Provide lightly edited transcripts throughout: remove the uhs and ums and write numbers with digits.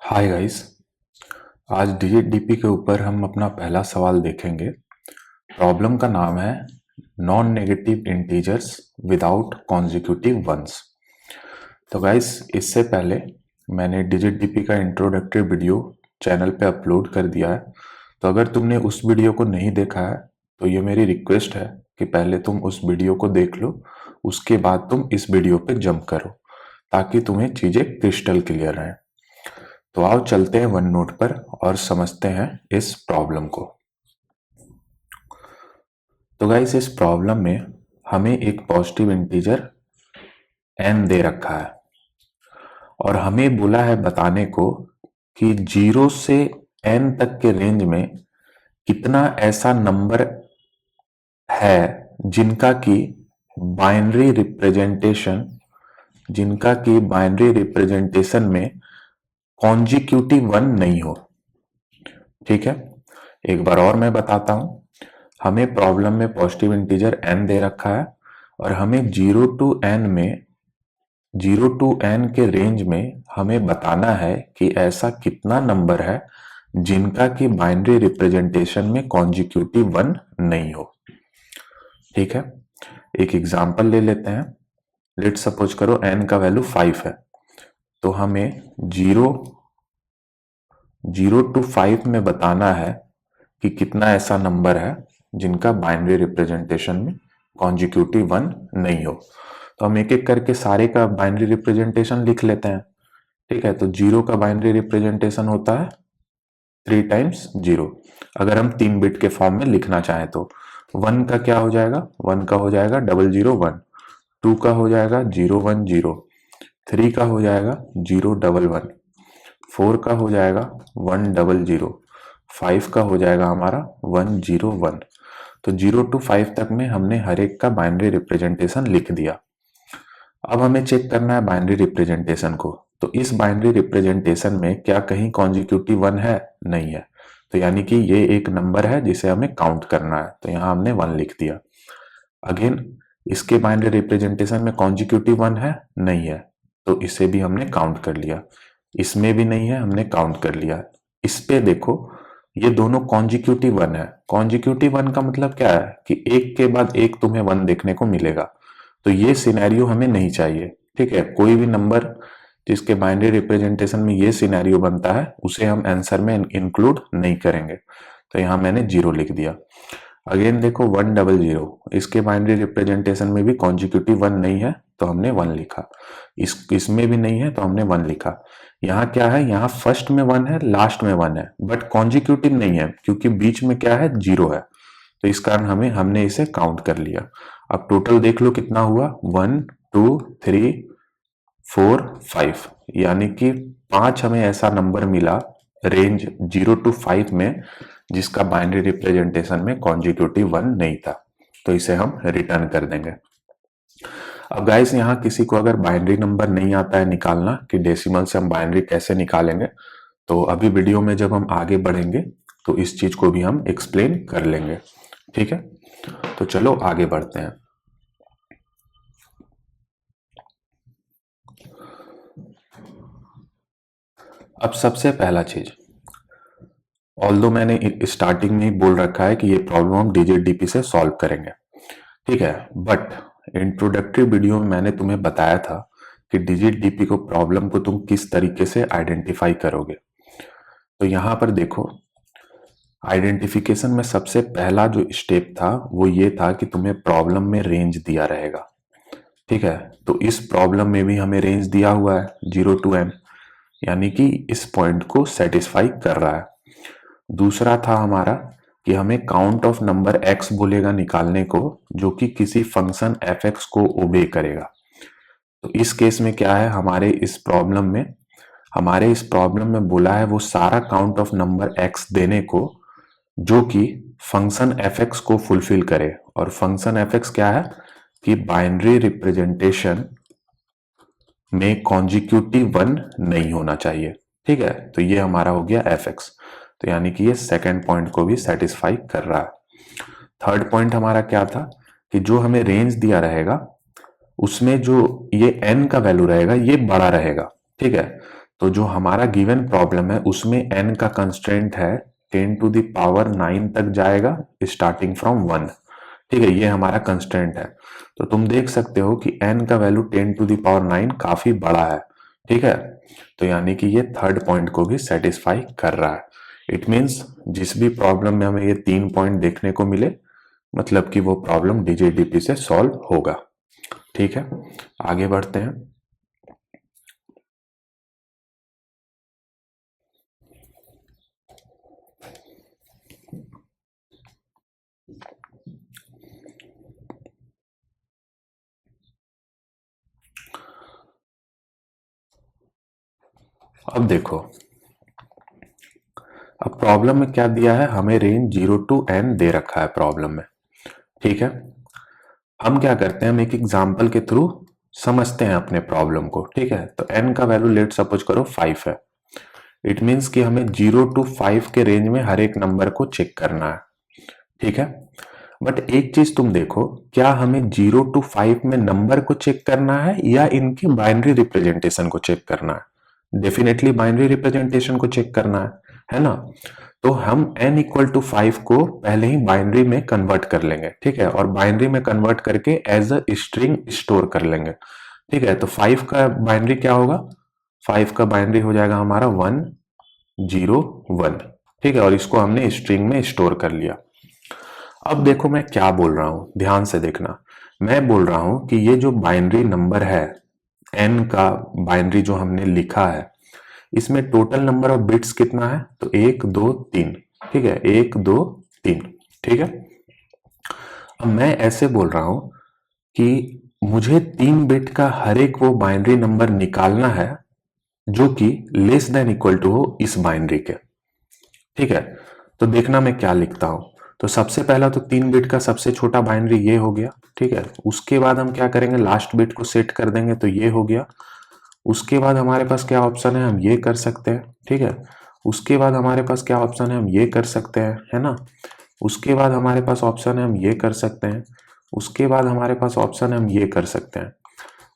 Hi guys. आज digit DP के ऊपर हम अपना पहला सवाल देखेंगे। प्रॉब्लम का नाम है non negative integers without consecutive ones. तो गाइस, इससे पहले मैंने डिजिट डीपी का इंट्रोडक्टरी वीडियो चैनल पे अपलोड कर दिया है। तो अगर तुमने उस वीडियो को नहीं देखा है तो ये मेरी रिक्वेस्ट है कि पहले तुम उस वीडियो को देख लो, उसके बाद तुम इस वीडियो पे जंप करो ताकि तुम्हें चीजें क्रिस्टल क्लियर रहें। तो आओ चलते हैं वन नोट पर और समझते हैं इस प्रॉब्लम को। तो गाइस, इस प्रॉब्लम में हमें एक पॉजिटिव इंटीजर n दे रखा है और हमें बोला है बताने को कि 0 से n तक के रेंज में कितना ऐसा नंबर है जिनका की बाइनरी रिप्रेजेंटेशन में कॉन्जिक्यूटिव वन नहीं हो। ठीक है, एक बार और मैं बताता हूं। हमें प्रॉब्लम में पॉजिटिव इंटीजर n दे रखा है और हमें 0 टू n के रेंज में हमें बताना है कि ऐसा कितना नंबर है जिनका की बाइनरी रिप्रेजेंटेशन में कॉन्जिक्यूटिव वन नहीं हो। ठीक है, एक एग्जांपल ले लेते हैं। लेट सपोज करो n का वैल्यू 5 है, तो हमें 0 टू 5 में बताना है कि कितना ऐसा नंबर है जिनका बाइनरी रिप्रेजेंटेशन में कॉन्जिक्यूटिव वन नहीं हो। तो हम एक एक करके सारे का बाइनरी रिप्रेजेंटेशन लिख लेते हैं। ठीक है, तो 0 का बाइनरी रिप्रेजेंटेशन होता है 3 टाइम्स 0। अगर हम 3 बिट के फॉर्म में लिखना चाहें तो 1 का क्या हो जाएगा, 1 का हो जाएगा 001, 2 का हो जाएगा 010, 3 का हो जाएगा 011, 4 का हो जाएगा 100, 5 का हो जाएगा हमारा 101। तो 0 टू 5 तक में हमने हर एक का बाइनरी रिप्रेजेंटेशन लिख दिया। अब हमें चेक करना है बाइनरी रिप्रेजेंटेशन को। तो इस बाइनरी रिप्रेजेंटेशन में क्या कहीं कॉन्जिक्यूटिव वन है? नहीं है। तो यानी कि ये एक नंबर है जिसे हमें काउंट करना है, तो यहां हमने 1 लिख दिया। अगेन, इसके बाइनरी रिप्रेजेंटेशन में कॉन्जिक्यूटिव वन है? नहीं है, तो इसे भी हमने काउंट कर लिया। इसमें भी नहीं है, हमने काउंट कर लिया। इस पे देखो, ये दोनों कॉन्जिक्यूटिव वन है। कॉन्जिक्यूटिव वन का मतलब क्या है कि एक के बाद एक तुम्हें वन देखने को मिलेगा। तो ये सिनेरियो हमें नहीं चाहिए। ठीक है, कोई भी नंबर जिसके बाइनरी रिप्रेजेंटेशन में ये सिनेरियो बनता है उसे हम आंसर में इंक्लूड नहीं करेंगे। तो यहां मैंने 0 लिख दिया। अगेन देखो 100, इसके बाइनरी रिप्रेजेंटेशन में भी कॉन्जिक्यूटिव वन नहीं है, तो हमने 1 लिखा। इसमें भी नहीं है, तो हमने 1 लिखा। यहाँ क्या है, यहाँ फर्स्ट में 1 है, लास्ट में 1 है, बट कॉन्जिक्यूटिव नहीं है क्योंकि बीच में क्या है, 0 है। तो इस कारण हमने इसे काउंट कर लिया। अब टोटल देख लो कितना हुआ, 1 2 3 4 5, यानी कि 5 हमें ऐसा नंबर मिला रेंज 0 टू 5 में जिसका बाइनरी रिप्रेजेंटेशन में कॉन्जिक्यूटिव वन नहीं था। तो इसे हम रिटर्न कर देंगे। अब गाइस, यहाँ किसी को अगर बाइनरी नंबर नहीं आता है निकालना कि डेसिमल से हम बाइनरी कैसे निकालेंगे, तो अभी वीडियो में जब हम आगे बढ़ेंगे तो इस चीज को भी हम एक्सप्लेन कर लेंगे। ठीक है, तो चलो आगे बढ़ते हैं। अब सबसे पहला चीज, ऑल्दो मैंने स्टार्टिंग में ही बोल रखा है कि ये प्रॉब्लम हम डिजिट डीपी से सॉल्व करेंगे। ठीक है, बट इंट्रोडक्टरी वीडियो में मैंने तुम्हें बताया था कि डिजिट डीपी को प्रॉब्लम को तुम किस तरीके से आइडेंटिफाई करोगे। तो यहां पर देखो, आइडेंटिफिकेशन में सबसे पहला जो स्टेप था वो ये था कि तुम्हें प्रॉब्लम में रेंज दिया रहेगा। ठीक है, तो इस प्रॉब्लम में भी हमें रेंज दिया हुआ है 0 टू n, यानी कि इस पॉइंट को सेटिस्फाई कर रहा है। दूसरा था हमारा कि हमें काउंट ऑफ नंबर x बोलेगा निकालने को, जो कि किसी फंक्शन f(x) को ओबे करेगा। तो इस केस में क्या है, हमारे इस प्रॉब्लम में बोला है वो सारा काउंट ऑफ नंबर x देने को जो कि फंक्शन f(x) को फुलफिल करे। और फंक्शन f(x) क्या है कि बाइनरी रिप्रेजेंटेशन में कॉन्जिक्यूटिव वन नहीं होना चाहिए। ठीक है, तो ये हमारा हो गया f(x). तो यानी कि ये सेकंड पॉइंट को भी सेटिस्फाई कर रहा है। थर्ड पॉइंट हमारा क्या था कि जो हमें रेंज दिया रहेगा उसमें जो ये n का वैल्यू रहेगा ये बड़ा रहेगा। ठीक है, तो जो हमारा गिवन प्रॉब्लम है उसमें n का कंस्ट्रेंट है 10 टू द पावर 9 तक जाएगा स्टार्टिंग फ्रॉम 1। ठीक है, ये हमारा कंस्ट्रेंट है। तो तुम देख सकते हो कि n का वैल्यू 10 टू द पावर 9 काफी बड़ा है। ठीक है, तो यानी कि ये थर्ड पॉइंट को भी सेटिस्फाई कर रहा है। इट मीन्स जिस भी प्रॉब्लम में हमें ये 3 पॉइंट देखने को मिले, मतलब कि वो प्रॉब्लम डीजेडीपी से सॉल्व होगा। ठीक है, आगे बढ़ते हैं। अब देखो, अब प्रॉब्लम में क्या दिया है, हमें रेंज 0 टू n दे रखा है प्रॉब्लम में। ठीक है, हम क्या करते हैं, हम एक एग्जांपल के थ्रू समझते हैं अपने प्रॉब्लम को। ठीक है, तो n का वैल्यू लेट सपोज करो 5 है। इट मीन्स कि हमें 0 टू 5 के रेंज में हर एक नंबर को चेक करना है। ठीक है, बट एक चीज तुम देखो, क्या हमें 0 टू 5 में नंबर को चेक करना है या इनके बाइनरी रिप्रेजेंटेशन को चेक करना है? डेफिनेटली बाइनरी रिप्रेजेंटेशन को चेक करना है ना। तो हम n इक्वल टू 5 को पहले ही बाइनरी में कन्वर्ट कर लेंगे। ठीक है, और बाइनरी में कन्वर्ट करके एज अ स्ट्रिंग स्टोर कर लेंगे। ठीक है, तो 5 का बाइनरी क्या होगा, 5 का बाइनरी हो जाएगा हमारा 1 0 1। ठीक है, और इसको हमने स्ट्रिंग में स्टोर कर लिया। अब देखो मैं क्या बोल रहा हूं, ध्यान से देखना। मैं बोल रहा हूं कि ये जो बाइनरी नंबर है, n का बाइनरी जो हमने लिखा है, इसमें टोटल नंबर ऑफ बिट्स कितना है, तो 1 2 3। ठीक है, 1 2 3। ठीक है, अब मैं ऐसे बोल रहा हूं कि मुझे 3 बिट का हर एक वो बाइनरी नंबर निकालना है जो कि लेस देन इक्वल टू हो इस बाइनरी के। ठीक है, तो देखना मैं क्या लिखता हूं। तो सबसे पहला तो 3 बिट का सबसे छोटा बाइनरी ये हो गया। ठीक है, उसके बाद हम क्या करेंगे, लास्ट बिट को सेट कर देंगे, तो ये हो गया। उसके बाद हमारे पास क्या ऑप्शन है, हम ये कर सकते हैं। ठीक है, उसके बाद हमारे पास क्या ऑप्शन है, हम ये कर सकते हैं, है ना। उसके बाद हमारे पास ऑप्शन है, हम ये कर सकते हैं। उसके बाद हमारे पास ऑप्शन है, हम ये कर सकते हैं।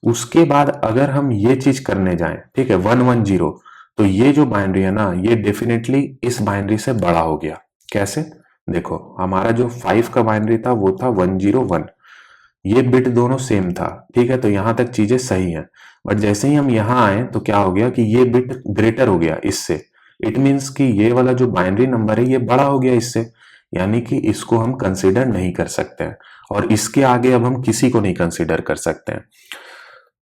उसके बाद अगर हम ये चीज करने जाएं, ठीक है, 1 1 0, तो ये जो बाइनरी है ना, ये डेफिनेटली इस बाइनरी से बड़ा हो गया। कैसे, देखो हमारा जो 5 का बाइनरी था वो था 1 0 1, ये बिट दोनों सेम था। ठीक है, तो यहां तक चीजें सही हैं। बट जैसे ही हम यहां आए तो क्या हो गया कि ये बिट ग्रेटर हो गया इससे। इट मीन्स कि ये वाला जो बाइनरी नंबर है ये बड़ा हो गया इससे, यानी कि इसको हम कंसिडर नहीं कर सकते हैं, और इसके आगे अब हम किसी को नहीं कंसिडर कर सकते हैं।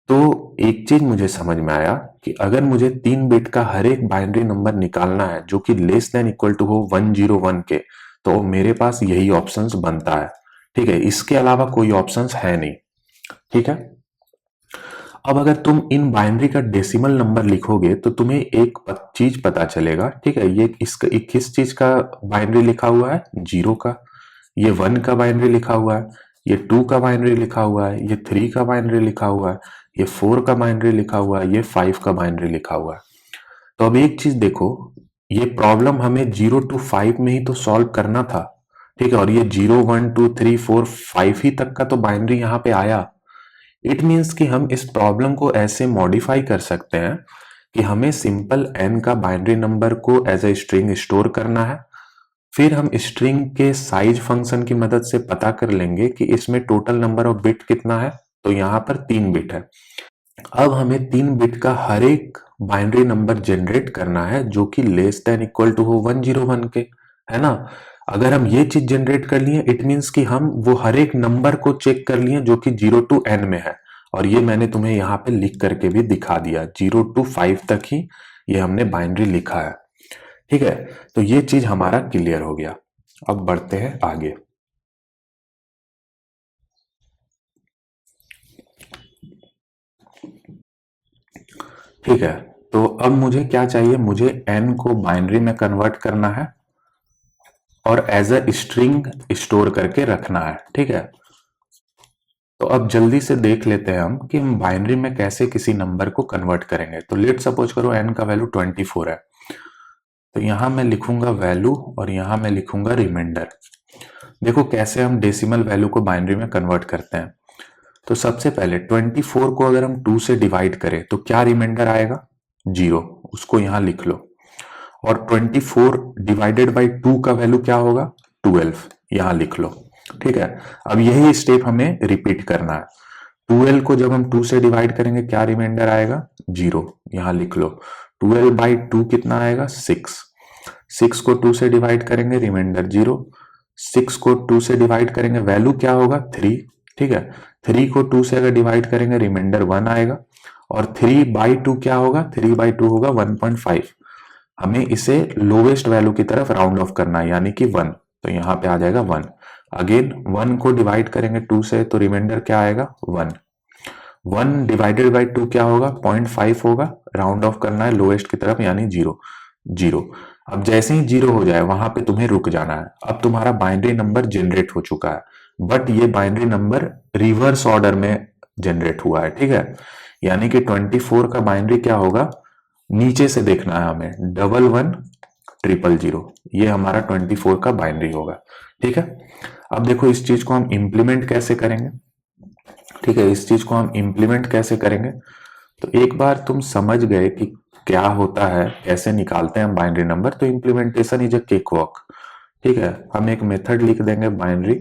तो एक चीज मुझे समझ में आया कि अगर मुझे 3 बिट का हर एक बाइनरी नंबर निकालना है जो कि लेस देन इक्वल टू हो 101 के, तो मेरे पास यही ऑप्शंस बनता है। ठीक है, इसके अलावा कोई ऑप्शंस है नहीं। ठीक है, अब अगर तुम इन बाइनरी का डेसिमल नंबर लिखोगे तो तुम्हें एक चीज पता चलेगा। ठीक है, ये इसका किस चीज का बाइनरी लिखा हुआ है, 0 का। ये 1 का बाइनरी लिखा हुआ है, ये 2 का बाइनरी लिखा हुआ है, ये 3 का बाइनरी लिखा हुआ है, ये 4 का बाइनरी लिखा हुआ है, ये 5 का बाइनरी लिखा हुआ है। तो अब एक चीज देखो, ये प्रॉब्लम हमें 0 टू 5 में ही तो सॉल्व करना था। ठीक है, और ये 0 1 2 3 4 5 ही तक का तो बाइनरी यहाँ पे आया। इट मीन्स कि हम इस प्रॉब्लम को ऐसे मॉडिफाई कर सकते हैं कि हमें सिंपल n का बाइनरी नंबर को एज ए स्ट्रिंग स्टोर करना है। फिर हम स्ट्रिंग के साइज फंक्शन की मदद से पता कर लेंगे कि इसमें टोटल नंबर ऑफ बिट कितना है, तो यहां पर 3 बिट है। अब हमें 3 बिट का हर एक बाइनरी नंबर जनरेट करना है जो कि लेस देन इक्वल टू हो 101 के, है ना। अगर हम ये चीज जनरेट कर लिए, इट मीन्स कि हम वो हर एक नंबर को चेक कर लिए जो कि 0 टू n में है। और ये मैंने तुम्हें यहाँ पे लिख करके भी दिखा दिया, 0 टू 5 तक ही ये हमने बाइनरी लिखा है। ठीक है, तो ये चीज हमारा क्लियर हो गया। अब बढ़ते हैं आगे। ठीक है, तो अब मुझे क्या चाहिए, मुझे n को बाइनरी में कन्वर्ट करना है और एज अ स्ट्रिंग स्टोर करके रखना है। ठीक है, तो अब जल्दी से देख लेते हैं हम कि हम बाइनरी में कैसे किसी नंबर को कन्वर्ट करेंगे। तो लेट सपोज करो n का वैल्यू 24 है, तो यहां मैं लिखूंगा वैल्यू और यहां मैं लिखूंगा रिमाइंडर। देखो कैसे हम डेसिमल वैल्यू को बाइनरी में कन्वर्ट करते हैं। तो सबसे पहले 24 को अगर हम 2 से डिवाइड करें तो क्या रिमाइंडर आएगा, 0। उसको यहां लिख लो। और 24 डिवाइडेड बाई 2 का वैल्यू क्या होगा, 12, यहां लिख लो। ठीक है, अब यही स्टेप हमें रिपीट करना है। 12 को जब हम 2 से डिवाइड करेंगे क्या रिमाइंडर आएगा, 0, यहां लिख लो। 12 बाई 2 कितना आएगा, 6। 6 को 2 से डिवाइड करेंगे, रिमाइंडर 0। 6 को 2 से डिवाइड करेंगे, वैल्यू क्या होगा, 3। ठीक है, 3 को 2 से अगर डिवाइड करेंगे, रिमाइंडर 1 आएगा। और 3 बाई 2 क्या होगा, 3 बाई 2 होगा 1.5। हमें इसे लोवेस्ट वैल्यू की तरफ राउंड ऑफ करना है, यानी कि 1, तो यहां पे आ जाएगा 1। अगेन 1 को डिवाइड करेंगे 2 से, तो रिमाइंडर क्या आएगा, 1। 1 डिवाइडेड बाई 2 क्या होगा, 0.5 होगा, राउंड ऑफ करना है लोएस्ट की तरफ, यानी 0, 0। अब जैसे ही 0 हो जाए वहां पे तुम्हें रुक जाना है। अब तुम्हारा बाइनरी नंबर जनरेट हो चुका है, बट ये बाइनरी नंबर रिवर्स ऑर्डर में जनरेट हुआ है। ठीक है, यानी कि 24 का बाइनरी क्या होगा, नीचे से देखना है हमें, 111000, ये हमारा 24 का बाइनरी होगा। ठीक है, अब देखो इस चीज को हम इंप्लीमेंट कैसे करेंगे। ठीक है, इस चीज को हम इंप्लीमेंट कैसे करेंगे, तो एक बार तुम समझ गए कि क्या होता है, कैसे निकालते हैं हम बाइनरी नंबर, तो implementation is a cake walk. ठीक है, हम एक मेथड लिख देंगे बाइनरी,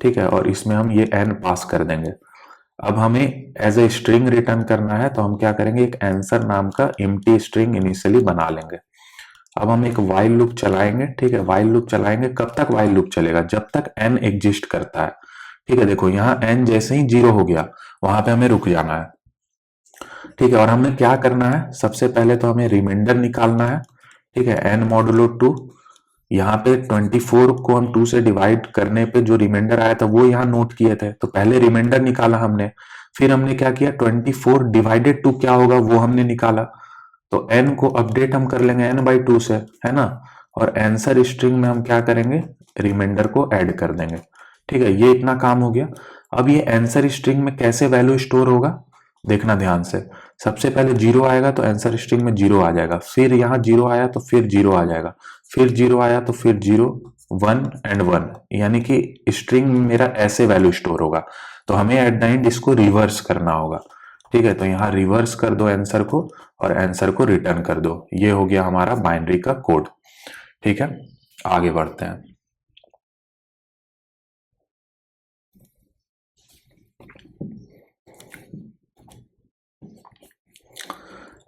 ठीक है, और इसमें हम ये n पास कर देंगे। अब हमें एज ए स्ट्रिंग रिटर्न करना है, तो हम क्या करेंगे, एक आंसर नाम का एम्प्टी स्ट्रिंग इनिशियली बना लेंगे। अब हम एक वाइल लूप चलाएंगे। ठीक है, वाइल लूप चलाएंगे, कब तक वाइल लूप चलेगा, जब तक n एग्जिस्ट करता है। ठीक है, देखो यहाँ n जैसे ही 0 हो गया वहां पे हमें रुक जाना है। ठीक है, और हमें क्या करना है, सबसे पहले तो हमें रिमाइंडर निकालना है। ठीक है, n मॉडुलो 2, यहाँ पे 24 को हम 2 से डिवाइड करने पे जो रिमाइंडर आया था वो यहाँ नोट किए थे, तो पहले रिमाइंडर निकाला हमने, फिर हमने क्या किया, 24 डिवाइडेड 2 क्या होगा वो हमने निकाला। तो n को अपडेट हम कर लेंगे n बाई 2 से, है ना, और आंसर स्ट्रिंग में हम क्या करेंगे, रिमाइंडर को ऐड कर देंगे। ठीक है, ये इतना काम हो गया। अब ये आंसर स्ट्रिंग में कैसे वैल्यू स्टोर होगा, देखना ध्यान से। सबसे पहले 0 आएगा तो आंसर स्ट्रिंग में 0 आ जाएगा, फिर यहाँ 0 आया तो फिर 0 आ जाएगा, फिर 0 आया तो फिर 0, 1 एंड 1, यानी कि स्ट्रिंग में मेरा ऐसे वैल्यू स्टोर होगा। तो हमें एट द एंड इसको रिवर्स करना होगा। ठीक है, तो यहाँ रिवर्स कर दो आंसर को और आंसर को रिटर्न कर दो। ये हो गया हमारा बाइनरी का कोड। ठीक है, आगे बढ़ते हैं।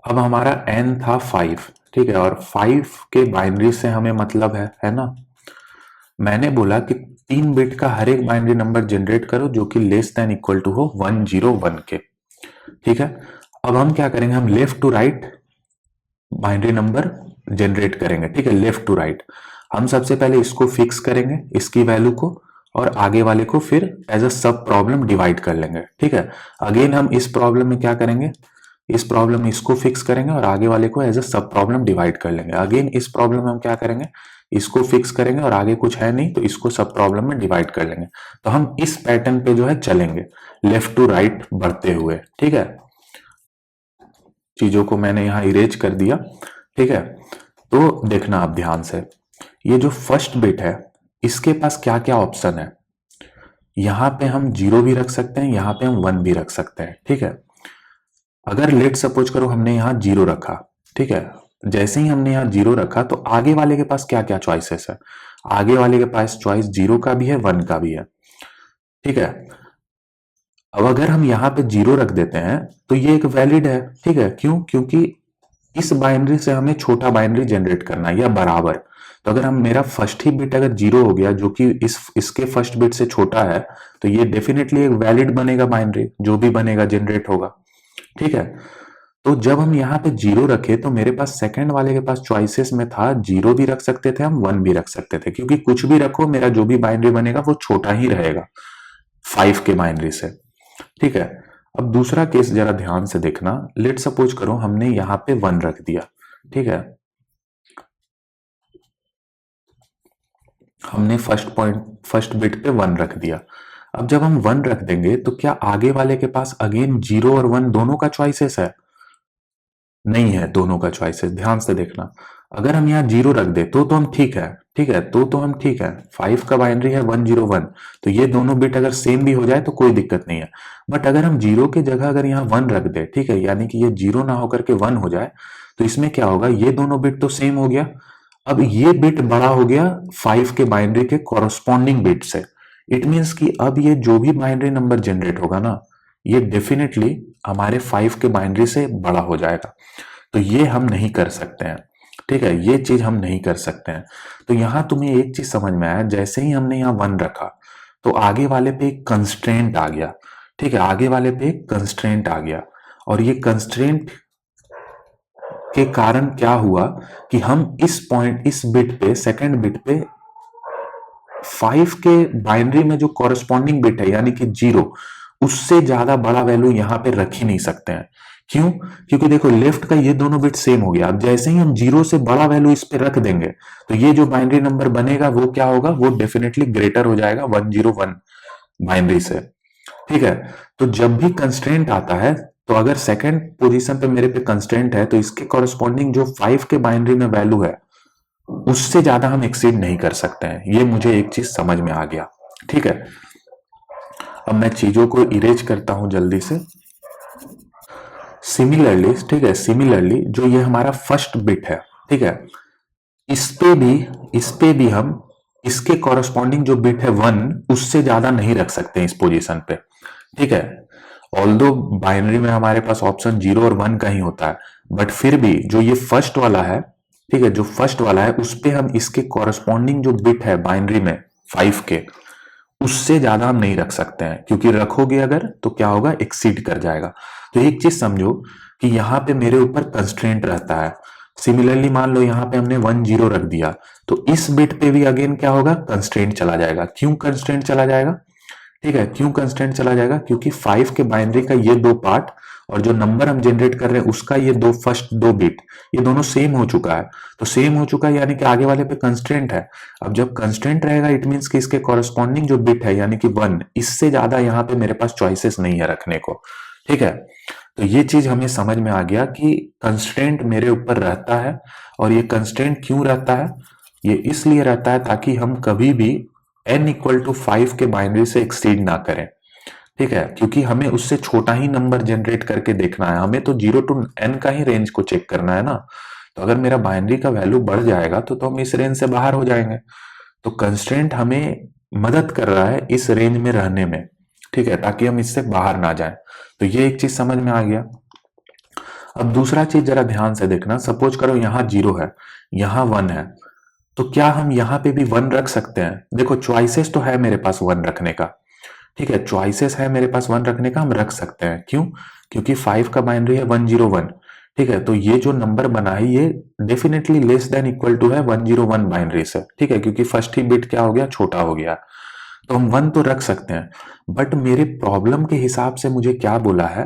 अब हमारा n था 5। ठीक है, और 5 के बाइनरी से हमें मतलब है ना। मैंने बोला कि 3 बिट का हर एक बाइनरी नंबर जनरेट करो जो कि लेस देन इक्वल टू हो 101 के। ठीक है, अब हम क्या करेंगे, हम left to right binary number generate करेंगे। ठीक है, लेफ्ट टू राइट हम सबसे पहले इसको फिक्स करेंगे, इसकी वैल्यू को, और आगे वाले को फिर एज अ सब प्रॉब्लम डिवाइड कर लेंगे। ठीक है, अगेन हम इस प्रॉब्लम में क्या करेंगे, इस प्रॉब्लम में इसको फिक्स करेंगे और आगे वाले को एज अ सब प्रॉब्लम डिवाइड कर लेंगे। अगेन इस प्रॉब्लम में हम क्या करेंगे, इसको फिक्स करेंगे और आगे कुछ है नहीं तो इसको सब प्रॉब्लम में डिवाइड कर लेंगे। तो हम इस पैटर्न पे जो है चलेंगे, लेफ्ट टू राइट बढ़ते हुए। ठीक है, चीजों को मैंने यहां इरेज कर दिया। ठीक है, तो देखना आप ध्यान से, ये जो फर्स्ट बिट है इसके पास क्या क्या ऑप्शन है। यहां पे हम 0 भी रख सकते हैं, यहां पे हम 1 भी रख सकते हैं। ठीक है, अगर लेट सपोज करो हमने यहां 0 रखा, ठीक है, जैसे ही हमने यहां 0 रखा तो आगे वाले के पास क्या क्या चॉइसेस है, आगे वाले के पास चॉइस 0 का भी है, 1 का भी है। ठीक है, अब अगर हम यहाँ पे 0 रख देते हैं तो ये एक वैलिड है। ठीक है, क्यों, क्योंकि इस बाइनरी से हमें छोटा बाइनरी जनरेट करना है या बराबर। तो अगर हम, मेरा फर्स्ट ही बिट अगर 0 हो गया जो कि इसके फर्स्ट बिट से छोटा है, तो ये डेफिनेटली एक वैलिड बनेगा बाइनरी, जो भी बनेगा जनरेट होगा। ठीक है, तो जब हम यहाँ पे 0 रखे तो मेरे पास सेकंड वाले के पास चॉइसेस में था, 0 भी रख सकते थे हम, 1 भी रख सकते थे, क्योंकि कुछ भी रखो मेरा जो भी बाइनरी बनेगा वो छोटा ही रहेगा 5 के बाइनरी से। ठीक है, अब दूसरा केस जरा ध्यान से देखना। लेट सपोज करो हमने यहां पे 1 रख दिया। ठीक है, हमने फर्स्ट बिट पे 1 रख दिया। अब जब हम 1 रख देंगे तो क्या आगे वाले के पास अगेन 0 और 1 दोनों का चॉइसेस है, नहीं है दोनों का चॉइसेस। ध्यान से देखना, अगर हम यहाँ 0 रख दे तो हम ठीक है। ठीक है, तो हम ठीक है, 5 का बाइनरी है 101, तो ये दोनों बिट अगर सेम भी हो जाए तो कोई दिक्कत नहीं है। बट अगर हम 0 के जगह अगर यहाँ 1 रख दे, ठीक है, यानी कि ये 0 ना होकर के 1 हो जाए, तो इसमें क्या होगा, ये दोनों बिट तो सेम हो गया, अब ये बिट बड़ा हो गया 5 के बाइनरी के कॉरस्पॉन्डिंग बिट से। इट मीन्स कि अब ये जो भी बाइनरी नंबर जनरेट होगा ना, ये डेफिनेटली हमारे 5 के बाइनरी से बड़ा हो जाएगा। तो ये हम नहीं कर सकते हैं, ठीक है, ये चीज हम नहीं कर सकते हैं। तो यहां तुम्हें एक चीज समझ में आया, जैसे ही हमने यहाँ 1 रखा तो आगे वाले पे एक कंस्ट्रेंट आ गया, ठीक है, आगे वाले पे एक कंस्ट्रेंट आ गया, और ये कंस्ट्रेंट के कारण क्या हुआ कि हम इस बिट पे, सेकंड बिट पे 5 के बाइनरी में जो कॉरेस्पॉन्डिंग बिट है यानी कि 0, उससे ज्यादा बड़ा वैल्यू यहां पे रख ही नहीं सकते हैं। क्यों? क्योंकि देखो लेफ्ट का ये दोनों बिट सेम हो गया, अब जैसे ही हम 0 से बड़ा वैल्यू इस पे रख देंगे तो ये जो बाइनरी नंबर बनेगा वो क्या होगा, वो डेफिनेटली ग्रेटर हो जाएगा 101 बाइनरी से, ठीक है। तो जब भी कंस्ट्रेंट आता है, तो अगर सेकंड पोजीशन पे मेरे पे कंस्ट्रेंट है तो इसके कॉरेस्पॉन्डिंग जो 5 के बाइनरी में वैल्यू है उससे ज्यादा हम एक्सीड नहीं कर सकते हैं। ये मुझे एक चीज समझ में आ गया, ठीक है। अब मैं चीजों को इरेज करता हूं जल्दी से। सिमिलरली, ठीक है, सिमिलरली जो ये हमारा फर्स्ट बिट है, ठीक है, इस पे भी हम इसके कॉरेस्पॉन्डिंग जो बिट है 1, उससे ज्यादा नहीं रख सकते इस पोजीशन पे, ठीक है। ऑल्दो बाइनरी में हमारे पास ऑप्शन 0 और 1 का ही होता है, बट फिर भी जो ये फर्स्ट वाला है, ठीक है, जो फर्स्ट वाला है उस पे हम इसके कॉरेस्पॉन्डिंग जो बिट है बाइनरी में 5 के, उससे ज्यादा हम नहीं रख सकते हैं, क्योंकि रखोगे अगर तो क्या होगा, एक्सीड कर जाएगा। तो एक चीज समझो कि यहाँ पे मेरे ऊपर कंस्ट्रेंट रहता है। सिमिलरली मान लो यहाँ पे हमने 1 0 रख दिया, तो इस बिट पे भी अगेन क्या होगा, कंस्ट्रेंट चला जाएगा। क्यों कंस्ट्रेंट चला जाएगा, ठीक है, क्यों कंस्टेंट चला जाएगा, क्योंकि 5 के बाइनरी का ये दो पार्ट और जो नंबर हम जनरेट कर रहे हैं उसका ये दो फर्स्ट दो बिट, ये दोनों सेम हो चुका है। तो सेम हो चुका है यानी कि आगे वाले पे कंस्टेंट है। अब जब कंस्टेंट रहेगा इट मीन्स कि इसके कॉरेस्पॉन्डिंग जो बिट है यानी कि 1, इससे ज्यादा यहाँ पे मेरे पास चॉइसेस नहीं है रखने को, ठीक है। तो ये चीज हमें समझ में आ गया कि कंस्टेंट मेरे ऊपर रहता है, और ये कंस्टेंट क्यों रहता है, ये इसलिए रहता है ताकि हम कभी भी n इक्वल टू 5 के बाइनरी से एक्सीड ना करें, ठीक है, क्योंकि हमें उससे छोटा ही नंबर जनरेट करके देखना है, हमें तो 0 टू n का ही रेंज को चेक करना है ना। तो अगर मेरा बाइनरी का वैल्यू बढ़ जाएगा तो हम इस रेंज से बाहर हो जाएंगे। तो कंस्ट्रेंट हमें मदद कर रहा है इस रेंज में रहने में, ठीक है, ताकि हम इससे बाहर ना जाएं। तो ये एक चीज समझ में आ गया। अब दूसरा चीज जरा ध्यान से देखना, सपोज करो यहाँ 0 है, यहाँ 1 है, तो क्या हम यहाँ पे भी 1 रख सकते हैं? देखो चॉइसेस तो है मेरे पास 1 रखने का, ठीक है, चॉइसेस है मेरे पास 1 रखने का, हम रख सकते हैं। क्यों? क्योंकि 5 का बाइनरी है 101, ठीक है, तो ये जो नंबर बना है ये definitely less than equal to है 101 बाइनरी से, ठीक है, क्योंकि फर्स्ट ही बिट क्या हो गया, छोटा हो गया, तो हम 1 तो रख सकते हैं। बट मेरे प्रॉब्लम के हिसाब से मुझे क्या बोला है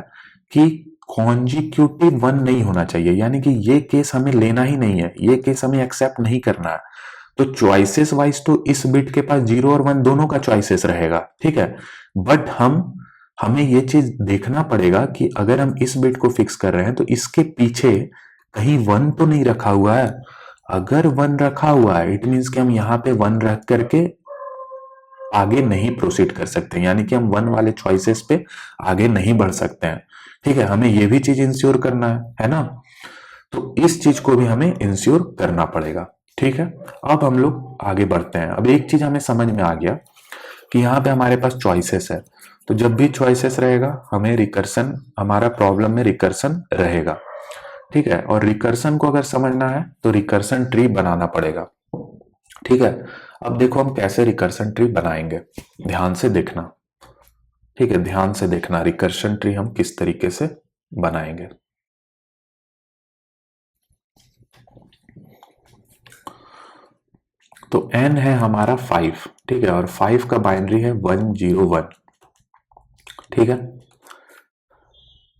कि कॉन्जिक्यूटिव 1 नहीं होना चाहिए, यानी कि ये केस हमें लेना ही नहीं है, ये केस हमें एक्सेप्ट नहीं करना है। तो चॉइसेस वाइज तो इस बिट के पास 0 और 1 दोनों का चॉइसेस रहेगा, ठीक है, बट हमें ये चीज देखना पड़ेगा कि अगर हम इस बिट को फिक्स कर रहे हैं तो इसके पीछे कहीं 1 तो नहीं रखा हुआ है। अगर 1 रखा हुआ है इट मीन्स कि हम यहाँ पे 1 रख करके आगे नहीं प्रोसीड कर सकते, यानी कि हम 1 वाले चॉइसेस पे आगे नहीं बढ़ सकते हैं, ठीक है, हमें ये भी चीज इंश्योर करना है ना। तो इस चीज को भी हमें इंश्योर करना पड़ेगा, ठीक है। अब हम लोग आगे बढ़ते हैं। अब एक चीज हमें समझ में आ गया कि यहाँ पे हमारे पास चॉइसेस है, तो जब भी चॉइसेस रहेगा हमें रिकर्सन, हमारा प्रॉब्लम में रिकर्सन रहेगा, ठीक है, और रिकर्सन को अगर समझना है तो रिकर्सन ट्री बनाना पड़ेगा, ठीक है। अब देखो हम कैसे रिकर्सन ट्री बनाएंगे, ध्यान से देखना, ठीक है, ध्यान से देखना रिकर्सन ट्री हम किस तरीके से बनाएंगे। तो n है हमारा 5, ठीक है, और 5 का बाइनरी है 101, ठीक है।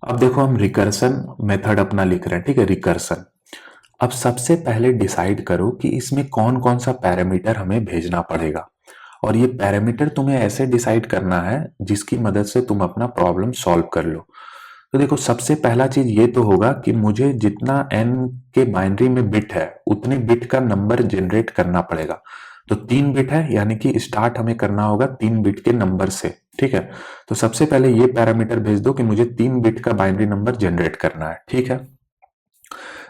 अब देखो हम रिकर्सन मेथड अपना लिख रहे हैं, ठीक है, रिकर्सन। अब सबसे पहले डिसाइड करो कि इसमें कौन कौन सा पैरामीटर हमें भेजना पड़ेगा, और ये पैरामीटर तुम्हें ऐसे डिसाइड करना है जिसकी मदद से तुम अपना प्रॉब्लम सॉल्व कर लो। तो देखो सबसे पहला चीज ये तो होगा कि मुझे जितना n के बाइनरी में बिट है उतने बिट का नंबर जनरेट करना पड़ेगा। तो 3 बिट है यानी कि स्टार्ट हमें करना होगा 3 बिट के नंबर से, ठीक है। तो सबसे पहले ये पैरामीटर भेज दो कि मुझे 3 बिट का बाइनरी नंबर जनरेट करना है, ठीक है।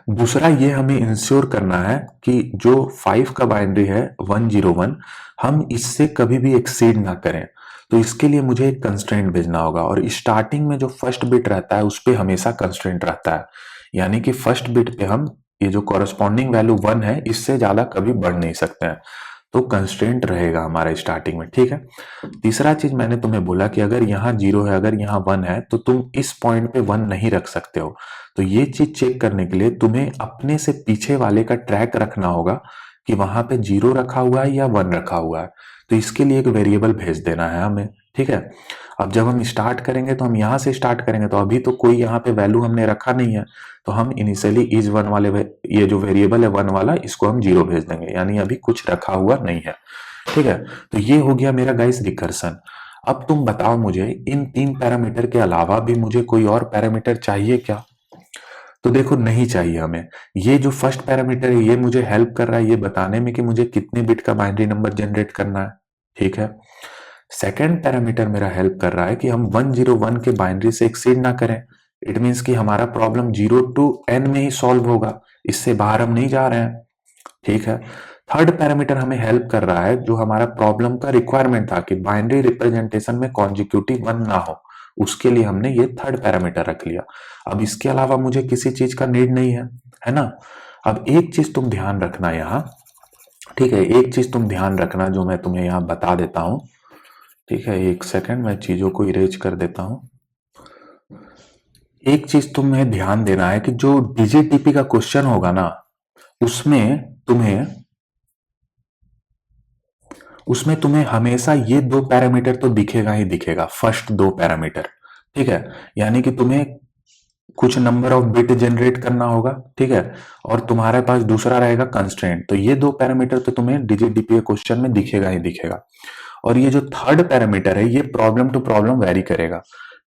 दूसरा ये हमें इंश्योर करना है कि जो 5 का बाइनरी है 101 हम इससे कभी भी एक्सीड ना करें। तो इसके लिए मुझे एक कंस्ट्रेंट भेजना होगा और स्टार्टिंग में जो फर्स्ट बिट रहता है उस पे हमेशा कंस्ट्रेंट रहता है, यानी कि फर्स्ट बिट पे हम ये जो कॉरस्पॉन्डिंग वैल्यू 1 है इससे ज्यादा कभी बढ़ नहीं सकते हैं। तो कंस्ट्रेंट रहेगा हमारा स्टार्टिंग में, ठीक है। तीसरा चीज मैंने तुम्हें बोला कि अगर यहाँ 0 है अगर यहाँ 1 है तो तुम इस पॉइंट पे 1 नहीं रख सकते हो। तो ये चीज चेक करने के लिए तुम्हें अपने से पीछे वाले का ट्रैक रखना होगा कि वहां पे 0 रखा हुआ है या 1 रखा हुआ है। तो इसके लिए एक वेरिएबल भेज देना है हमें, ठीक है। अब जब हम स्टार्ट करेंगे तो हम यहाँ से स्टार्ट करेंगे, तो अभी तो कोई यहाँ पे वैल्यू हमने रखा नहीं है, तो हम इनिशियली इज 1 वाले ये जो वेरिएबल है 1 वाला इसको हम 0 भेज देंगे, यानी अभी कुछ रखा हुआ नहीं है, ठीक है। तो ये हो गया मेरा गाइस रिकर्सन। अब तुम बताओ मुझे इन 3 पैरामीटर के अलावा भी मुझे कोई और पैरामीटर चाहिए क्या? तो देखो नहीं चाहिए हमें। ये जो फर्स्ट पैरामीटर है ये मुझे हेल्प कर रहा है ये बताने में कि मुझे कितने बिट का बाइनरी नंबर जनरेट करना है, ठीक है। सेकेंड पैरामीटर मेरा हेल्प कर रहा है कि हम 101 के बाइनरी से एक्सीड ना करें। इट मीन्स कि हमारा प्रॉब्लम 0 to n में ही सॉल्व होगा, इससे बाहर हम नहीं जा रहे हैं, ठीक है। थर्ड पैरामीटर हमें हेल्प कर रहा है, जो हमारा प्रॉब्लम का रिक्वायरमेंट था कि बाइनरी रिप्रेजेंटेशन में कॉन्जिक्यूटिव 1 ना हो, उसके लिए हमने ये थर्ड पैरामीटर रख लिया। अब इसके अलावा मुझे किसी चीज का नीड नहीं है ना। अब एक चीज तुम ध्यान रखना यहाँ, ठीक है, एक चीज तुम ध्यान रखना जो मैं तुम्हें यहाँ बता देता हूँ, ठीक है। एक सेकंड मैं चीजों को इरेज कर देता हूँ। एक चीज तुम्हें ध्यान देना है कि जो डीजीटीपी का क्वेश्चन होगा ना उसमें तुम्हें हमेशा ये 2 पैरामीटर तो दिखेगा ही दिखेगा, फर्स्ट 2 पैरामीटर, ठीक है। यानी कि तुम्हें कुछ नंबर ऑफ बिट जनरेट करना होगा, ठीक है, और तुम्हारे पास दूसरा रहेगा कंस्ट्रेंट। तो ये 2 पैरामीटर तो तुम्हें डीजीटीपी क्वेश्चन में दिखेगा ही दिखेगा। और ये जो थर्ड पैरामीटर है ये प्रॉब्लम टू प्रॉब्लम वेरी करेगा,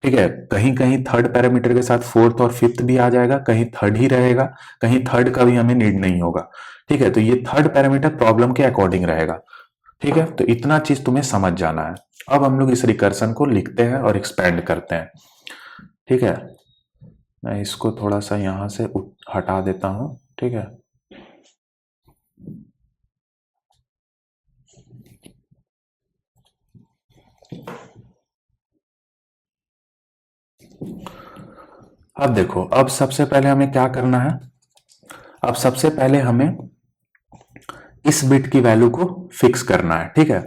ठीक है। कहीं कहीं थर्ड पैरामीटर के साथ फोर्थ और फिफ्थ भी आ जाएगा, कहीं थर्ड ही रहेगा, कहीं थर्ड का भी हमें नीड नहीं होगा, ठीक है। तो ये थर्ड पैरामीटर प्रॉब्लम के अकॉर्डिंग रहेगा, ठीक है। तो इतना चीज तुम्हें समझ जाना है। अब हम लोग इस रिकर्सन को लिखते हैं और एक्सपेंड करते हैं, ठीक है। मैं इसको थोड़ा सा यहां से हटा देता हूं, ठीक है। अब देखो, अब सबसे पहले हमें क्या करना है, अब सबसे पहले हमें इस बिट की वैल्यू को फिक्स करना है, ठीक है।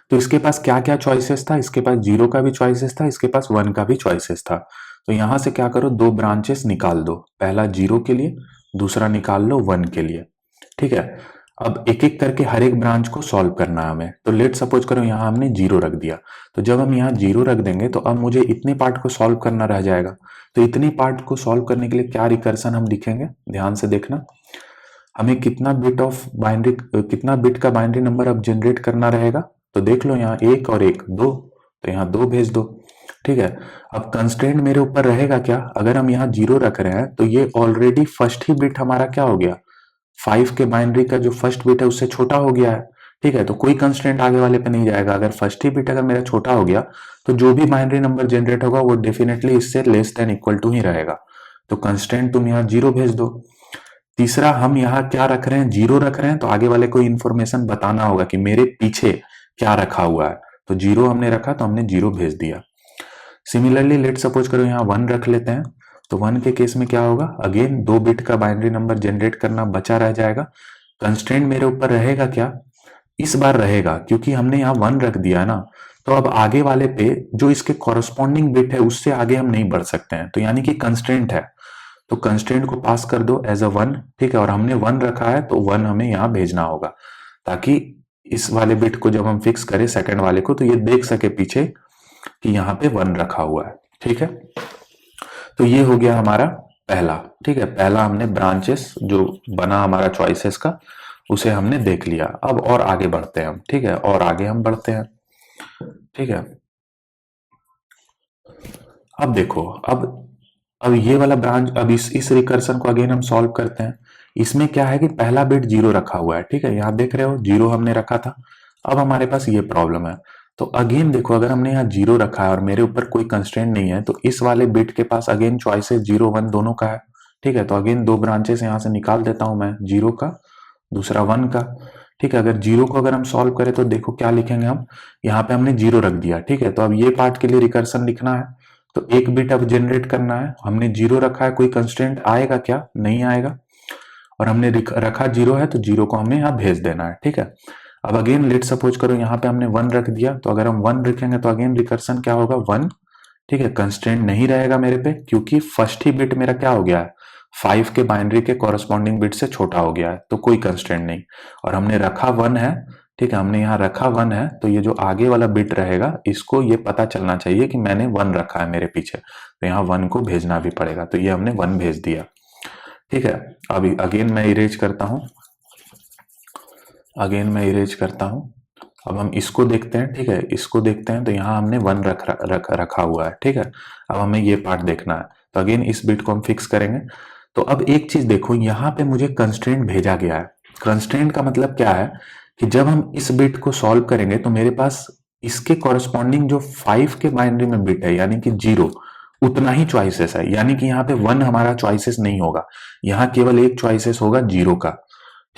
तो इसके पास क्या क्या चॉइसेस था, इसके पास 0 का भी चॉइसेस था, इसके पास 1 का भी चॉइसेस था। तो यहां से क्या करो, 2 ब्रांचेस निकाल दो, पहला 0 के लिए, दूसरा निकाल लो 1 के लिए, ठीक है। अब एक एक करके हर एक ब्रांच को सॉल्व करना है हमें। तो लेट सपोज करो यहाँ हमने 0 रख दिया, तो जब हम यहाँ 0 रख देंगे तो अब मुझे इतने पार्ट को सॉल्व करना रह जाएगा। तो इतने पार्ट को सॉल्व करने के लिए क्या रिकर्सन हम लिखेंगे, ध्यान से देखना। हमें कितना बिट का बाइनरी नंबर अब जनरेट करना रहेगा, तो देख लो यहाँ 1 और 1 2, तो यहाँ 2 भेज दो, ठीक है। अब कंस्ट्रेंट मेरे ऊपर रहेगा क्या, अगर हम यहाँ 0 रख रहे हैं तो ये ऑलरेडी फर्स्ट ही बिट हमारा क्या हो गया, 5 के बाइनरी का जो फर्स्ट बिट है उससे छोटा हो गया है, ठीक है। तो कोई कंस्ट्रेंट आगे वाले पे नहीं जाएगा। अगर फर्स्ट ही बिट अगर मेरा छोटा हो गया तो जो भी बाइनरी नंबर जनरेट होगा वो डेफिनेटली इससे लेस देन इक्वल टू ही रहेगा। तो कंस्ट्रेंट तुम यहाँ 0 भेज दो। तीसरा, हम यहाँ क्या रख रहे हैं, 0 रख रहे हैं, तो आगे वाले को इन्फॉर्मेशन बताना होगा कि मेरे पीछे क्या रखा हुआ है। तो 0 हमने रखा तो हमने 0 भेज दिया। सिमिलरली लेट सपोज करो यहाँ 1 रख लेते हैं, तो 1 के केस में क्या होगा, अगेन 2 बिट का बाइनरी नंबर जनरेट करना बचा रह जाएगा। कंस्ट्रेंट मेरे ऊपर रहेगा क्या, इस बार रहेगा, क्योंकि हमने यहाँ 1 रख दिया ना, तो अब आगे वाले पे जो इसके कॉरस्पॉन्डिंग बिट है उससे आगे हम नहीं बढ़ सकते हैं, तो यानी कि कंस्ट्रेंट है, तो कंस्ट्रेंट को पास कर दो एज अ 1, ठीक है। और हमने 1 रखा है तो 1 हमें यहाँ भेजना होगा, ताकि इस वाले बिट को जब हम फिक्स करें सेकंड वाले को तो ये देख सके पीछे कि यहाँ पे 1 रखा हुआ है, ठीक है। तो ये हो गया हमारा पहला, ठीक है। पहला हमने ब्रांचेस जो बना हमारा चॉइसेस का उसे हमने देख लिया। अब और आगे बढ़ते हैं हम, ठीक है, और आगे हम बढ़ते हैं, ठीक है। अब देखो, अब ये वाला ब्रांच, अब इस रिकर्सन को अगेन हम सॉल्व करते हैं। इसमें क्या है कि पहला बिट 0 रखा हुआ है, ठीक है, यहाँ देख रहे हो 0 हमने रखा था। अब हमारे पास ये प्रॉब्लम है, तो अगेन देखो, अगर हमने यहाँ 0 रखा है और मेरे ऊपर कोई कंस्ट्रेंट नहीं है तो इस वाले बिट के पास अगेन चॉइसेस 0 1 दोनों का है, ठीक है, तो अगेन दो ब्रांचेस यहाँ से निकाल देता हूं मैं, 0 का, दूसरा 1 का। ठीक है, अगर 0 को अगर हम सॉल्व करें तो देखो क्या लिखेंगे हम, यहाँ पे हमने 0 रख दिया। ठीक है, तो अब ये पार्ट के लिए रिकर्सन लिखना है, तो एक बिट अब जनरेट करना है। हमने 0 रखा है, कोई कंस्टेंट आएगा क्या? नहीं आएगा। और हमने रखा 0 है, तो 0 को हमें यहाँ भेज देना है। ठीक है, अब अगेन लेट सपोज करो यहाँ पे हमने 1 रख दिया, तो अगर हम 1 रखेंगे तो अगेन रिकर्सन क्या होगा? 1। ठीक है, कंस्टेंट नहीं रहेगा मेरे पे, क्योंकि फर्स्ट ही बिट मेरा क्या हो गया है, 5 के बाइनरी के कॉरस्पॉन्डिंग बिट से छोटा हो गया है, तो कोई कंस्टेंट नहीं। और हमने रखा 1 है। ठीक है, हमने यहाँ रखा 1 है, तो ये जो आगे वाला बिट रहेगा, इसको ये पता चलना चाहिए कि मैंने 1 रखा है मेरे पीछे, तो यहाँ 1 को भेजना भी पड़ेगा, तो ये हमने 1 भेज दिया। ठीक है, अभी अगेन मैं इरेज करता हूं, अब हम इसको देखते हैं। ठीक है, इसको देखते हैं, तो यहाँ हमने 1 रखा हुआ है। ठीक है, अब हमें ये पार्ट देखना है, तो अगेन इस बिट को हम फिक्स करेंगे। तो अब एक चीज देखो, यहाँ पे मुझे कंस्ट्रेंट भेजा गया है। कंस्ट्रेंट का मतलब क्या है कि जब हम इस बिट को सॉल्व करेंगे तो मेरे पास इसके कॉरस्पॉन्डिंग जो 5 के बाइनरी में बिट है, यानी कि 0, उतना ही चॉइसेस है। यानी कि यहाँ पे 1 हमारा चॉइसेस नहीं होगा, यहाँ केवल एक चॉइसेस होगा 0 का।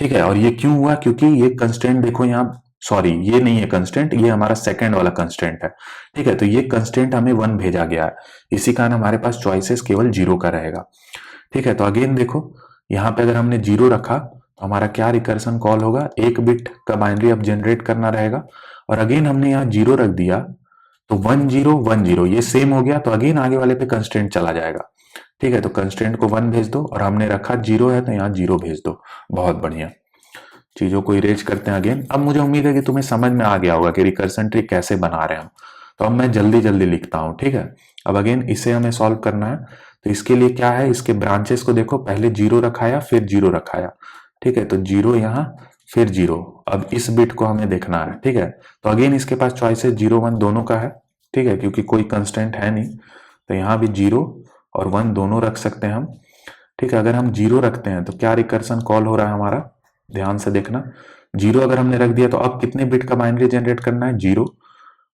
ठीक है, और ये क्यों हुआ? क्योंकि ये कंस्टेंट देखो यहाँ, सॉरी ये नहीं है कंस्टेंट, ये हमारा सेकंड वाला कंस्टेंट है। ठीक है, तो ये कंस्टेंट हमें 1 भेजा गया है, इसी कारण हमारे पास चॉइसेस केवल 0 का रहेगा। ठीक है, तो अगेन देखो यहाँ पे अगर हमने 0 रखा तो हमारा क्या रिकर्सन कॉल होगा? एक बिट का बाइनरी अब जनरेट करना रहेगा। और अगेन हमने यहाँ 0 रख दिया, तो 1 0 1 0 ये सेम हो गया, तो अगेन आगे वाले पे कंस्टेंट चला जाएगा। ठीक है, तो कंस्टेंट को 1 भेज दो, और हमने रखा 0 है तो यहाँ 0 भेज दो। बहुत बढ़िया, चीजों को इरेज करते हैं अगेन। अब मुझे उम्मीद है कि तुम्हें समझ में आ गया होगा कि रिकर्सन ट्री कैसे बना रहे हैं हम। तो अब मैं जल्दी जल्दी लिखता हूं। ठीक है, अब अगेन इसे हमें सॉल्व करना है, तो इसके लिए क्या है, इसके ब्रांचेस को देखो, पहले 0 रखाया फिर 0 रखाया। ठीक है, तो 0 यहाँ फिर 0, अब इस बिट को हमें देखना है। ठीक है, तो अगेन इसके पास चॉइसेस 0 1 दोनों का है। ठीक है, क्योंकि कोई कंस्टेंट है नहीं, तो यहाँ भी 0 और 1 दोनों रख सकते हैं हम। ठीक है, अगर हम 0 रखते हैं तो क्या रिकर्सन कॉल हो रहा है हमारा? ध्यान से देखना, 0 अगर हमने रख दिया तो अब कितने बिट का बाइनरी जनरेट करना है? 0।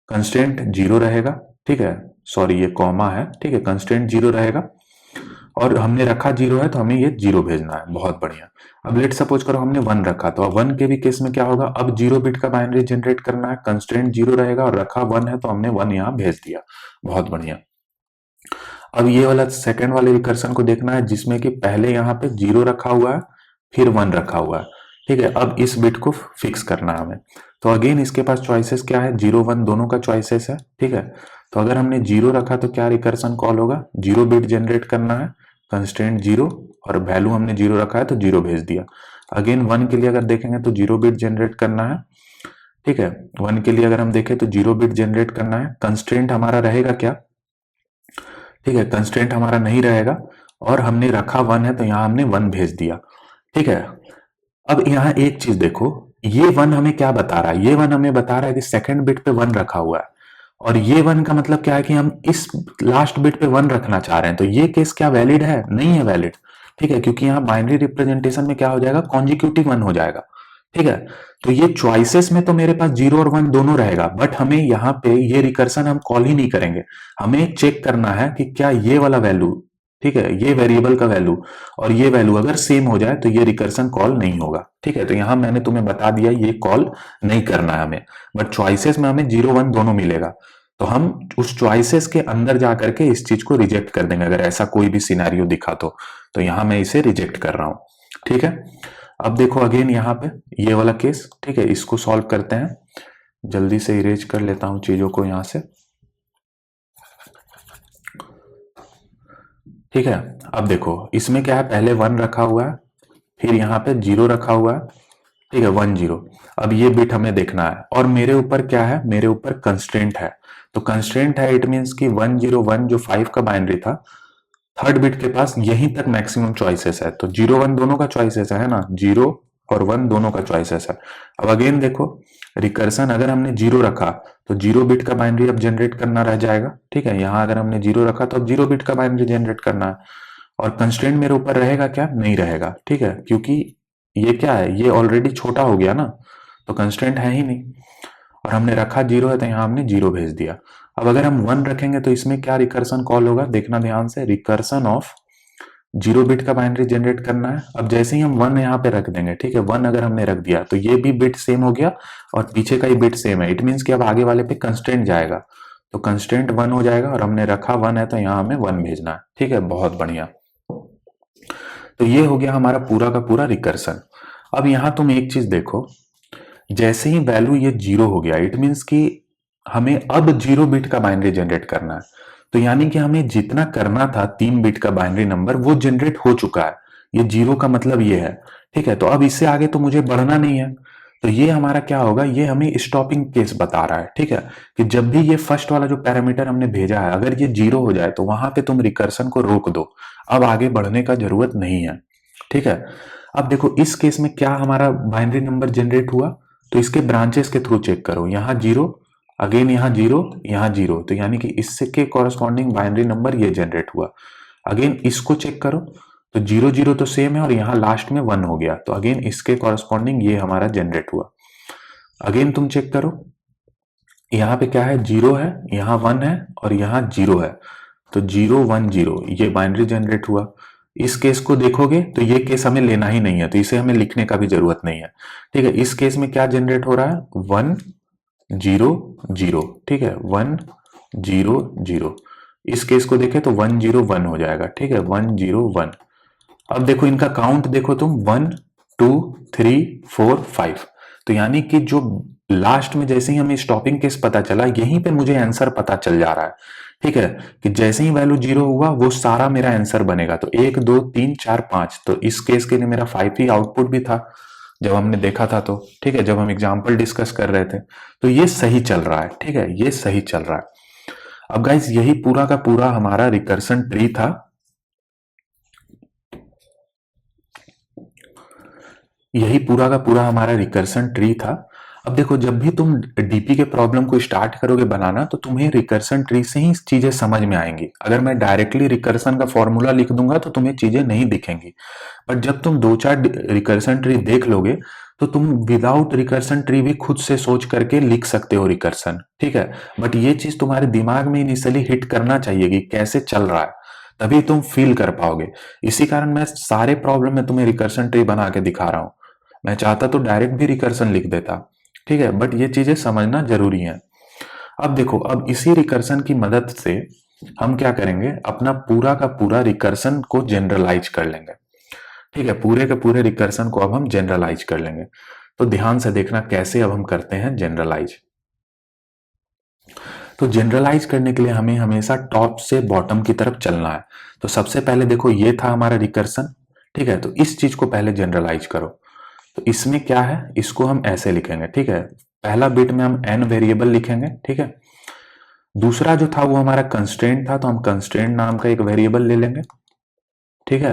कंस्टेंट 0 रहेगा। ठीक है, सॉरी ये कॉमा है। ठीक है, कंस्टेंट 0 रहेगा, और हमने रखा 0 है, तो हमें ये 0 भेजना है। बहुत बढ़िया। अब लेट सपोज करो हमने 1 रखा, तो अब 1 के भी केस में क्या होगा? अब 0 बिट का बाइनरी जनरेट करना है, कंस्टेंट 0 रहेगा और रखा 1 है, तो हमने 1 यहाँ भेज दिया। बहुत बढ़िया। अब ये वाला सेकंड वाले रिकर्सन को देखना है, जिसमें कि पहले यहाँ पे 0 रखा हुआ है फिर 1 रखा हुआ है। ठीक है, अब इस बिट को फिक्स करना है हमें, तो अगेन इसके पास चॉइसेस क्या है? 0 1 दोनों का चॉइसेस है। ठीक है, तो अगर हमने 0 रखा तो क्या रिकर्सन कॉल होगा? 0 बिट जनरेट करना है, कंस्टेंट 0, और वैल्यू हमने 0 रखा है तो 0 भेज दिया। अगेन 1 के लिए अगर देखेंगे तो 0 बिट जनरेट करना है। ठीक है, 1 के लिए अगर हम देखें तो 0 बिट जनरेट करना है, कंस्टेंट हमारा रहेगा क्या? ठीक है, कंस्टेंट हमारा नहीं रहेगा, और हमने रखा 1 है, तो यहाँ हमने 1 भेज दिया। ठीक है, अब यहाँ एक चीज देखो, ये 1 हमें क्या बता रहा है? ये 1 हमें बता रहा है कि सेकंड बिट पे 1 रखा हुआ है, और ये 1 का मतलब क्या है कि हम इस लास्ट बिट पे 1 रखना चाह रहे हैं। तो ये केस क्या वैलिड है? नहीं है वैलिड। ठीक है, क्योंकि यहाँ बाइनरी रिप्रेजेंटेशन में क्या हो जाएगा? कॉन्जिक्यूटिव 1 हो जाएगा। ठीक है, तो ये चॉइसेस में तो मेरे पास 0 और 1 दोनों रहेगा, बट हमें यहाँ पे ये रिकर्सन हम कॉल ही नहीं करेंगे। हमें चेक करना है कि क्या ये वाला वैल्यू, ठीक है, ये वेरिएबल का वैल्यू और ये वैल्यू अगर सेम हो जाए तो ये रिकर्सन कॉल नहीं होगा। ठीक है, तो यहां मैंने तुम्हें बता दिया ये कॉल नहीं करना है हमें, बट चॉइसेस में हमें 0 1 दोनों मिलेगा, तो हम उस चॉइसेस के अंदर जाकर के इस चीज को रिजेक्ट कर देंगे अगर ऐसा कोई भी सिनेरियो दिखा तो यहां मैं इसे रिजेक्ट कर रहा हूं। ठीक है, अब देखो अगेन यहाँ पे ये वाला केस। ठीक है, इसको सॉल्व करते हैं, जल्दी से इरेज कर लेता हूं चीजों को यहां से। ठीक है, अब देखो इसमें क्या है, पहले 1 रखा हुआ है, फिर यहाँ पे 0 रखा हुआ है। ठीक है, 1 0। अब ये बिट हमें देखना है, और मेरे ऊपर क्या है? मेरे ऊपर कंस्ट्रेंट है, तो कंस्ट्रेंट है, इट मीन्स कि 1 0 1 जो 5 का बाइनरी था, थर्ड बिट के पास यहीं तक मैक्सिमम चॉइसेस है, तो 0 1 दोनों का चॉइसेस है ना, 0 और 1 दोनों का चॉइसेस है। अब अगेन देखो रिकर्सन, अगर हमने 0 रखा तो 0 बिट का बाइनरी अब जनरेट करना रह जाएगा। ठीक है, यहां अगर हमने 0 रखा तो अब 0 बिट का बाइनरी जनरेट करना है, और कंस्ट्रेंट मेरे ऊपर रहेगा क्या? नहीं रहेगा। ठीक है, क्योंकि ये क्या है, ये ऑलरेडी छोटा हो गया ना, तो कंस्ट्रेंट है ही नहीं, और हमने रखा 0 है तो यहां हमने 0 भेज दिया। अब अगर हम 1 रखेंगे तो इसमें क्या रिकर्सन कॉल होगा? देखना ध्यान से, रिकर्सन ऑफ जीरो बिट का बाइनरी जनरेट करना है। अब जैसे ही हम वन यहाँ पे रख देंगे, ठीक है, वन अगर हमने रख दिया तो ये भी बिट सेम हो गया और पीछे का ही बिट सेम है। इट मीन्स कि अब आगे वाले पे कंस्टेंट जाएगा, तो कंस्टेंट वन हो जाएगा और हमने रखा वन है तो यहाँ हमें वन भेजना है। ठीक है, बहुत बढ़िया। तो ये हो गया हमारा पूरा का पूरा रिकर्सन। अब यहाँ तुम एक चीज देखो, जैसे ही वैल्यू ये जीरो हो गया, इट मीन्स कि हमें अब जीरो बिट का बाइनरी जनरेट करना है। तो यानी कि हमें जितना करना था 3 बिट का बाइनरी नंबर वो जनरेट हो चुका है। ये जीरो का मतलब ये है। ठीक है, तो अब इससे आगे तो मुझे बढ़ना नहीं है। तो ये हमारा क्या होगा, ये हमें स्टॉपिंग केस बता रहा है। ठीक है, कि जब भी ये फर्स्ट वाला जो पैरामीटर हमने भेजा है अगर ये जीरो हो जाए तो वहां पे तुम रिकर्सन को रोक दो, अब आगे बढ़ने का जरूरत नहीं है। ठीक है, अब देखो इस केस में क्या हमारा बाइनरी नंबर जनरेट हुआ, तो इसके ब्रांचेस के थ्रू चेक करो। यहाँ जीरो, अगेन यहाँ जीरो, यहाँ जीरो, तो यानी कि इसके कॉरस्पॉन्डिंग बाइनरी नंबर ये जनरेट हुआ। अगेन इसको चेक करो, तो जीरो जीरो तो सेम है और यहाँ लास्ट में वन हो गया, तो अगेन इसके कॉरस्पॉन्डिंग ये हमारा जनरेट हुआ। अगेन तुम चेक करो, यहाँ पे क्या है, जीरो है, यहाँ वन है और यहाँ जीरो है, तो जीरो वन जीरो ये बाइनरी जनरेट हुआ। इस केस को देखोगे तो ये केस हमें लेना ही नहीं है, तो इसे हमें लिखने का भी जरूरत नहीं है। ठीक है, इस केस में क्या जनरेट हो रहा है, वन जीरो जीरो। ठीक है, वन जीरो जीरो। इस केस को देखें तो वन जीरो वन हो जाएगा। ठीक है, वन जीरो वन। अब देखो इनका काउंट देखो तुम, one two three four five, तो यानी कि जो लास्ट में जैसे ही हमें स्टॉपिंग केस पता चला यहीं पे मुझे आंसर पता चल जा रहा है। ठीक है, कि जैसे ही वैल्यू जीरो हुआ वो सारा मेरा आंसर बनेगा। तो एक दो तीन चार पांच, तो इस केस के लिए मेरा फाइव ही आउटपुट भी था जब हमने देखा था। तो ठीक है, जब हम एग्जाम्पल डिस्कस कर रहे थे, तो ये सही चल रहा है। ठीक है, ये सही चल रहा है। अब गाइस यही पूरा का पूरा हमारा रिकर्सन ट्री था। यही पूरा का पूरा हमारा रिकर्सन ट्री था। अब देखो जब भी तुम डीपी के प्रॉब्लम को स्टार्ट करोगे बनाना तो तुम्हें रिकर्सन ट्री से ही चीजें समझ में आएंगी। अगर मैं डायरेक्टली रिकर्सन का फॉर्मूला लिख दूंगा तो तुम्हें चीजें नहीं दिखेंगी, बट जब तुम दो चार रिकर्सन ट्री देख लोगे तो तुम विदाउट रिकर्सन ट्री भी खुद से सोच करके लिख सकते हो रिकर्सन। ठीक है, बट ये चीज तुम्हारे दिमाग में इनिशियली हिट करना चाहिए कि कैसे चल रहा है, तभी तुम फील कर पाओगे। इसी कारण मैं सारे प्रॉब्लम में तुम्हें रिकर्सन ट्री बना के दिखा रहा हूं। मैं चाहता तो डायरेक्ट भी रिकर्सन लिख देता। ठीक है, बट ये चीजें समझना जरूरी है। अब देखो, अब इसी रिकर्सन की मदद से हम क्या करेंगे, अपना पूरा का पूरा रिकर्सन को जनरलाइज कर लेंगे। ठीक है, पूरे के पूरे रिकर्सन को अब हम जनरलाइज कर लेंगे। तो ध्यान से देखना कैसे अब हम करते हैं जनरलाइज। तो जनरलाइज करने के लिए हमें हमेशा टॉप से बॉटम की तरफ चलना है। तो सबसे पहले देखो ये था हमारा रिकर्सन। ठीक है, तो इस चीज को पहले जनरलाइज करो। तो इसमें क्या है, इसको हम ऐसे लिखेंगे। ठीक है, पहला बिट में हम n वेरिएबल लिखेंगे। ठीक है, दूसरा जो था वो हमारा कंस्ट्रेंट था, तो हम कंस्ट्रेंट नाम का एक वेरिएबल ले लेंगे। ठीक है,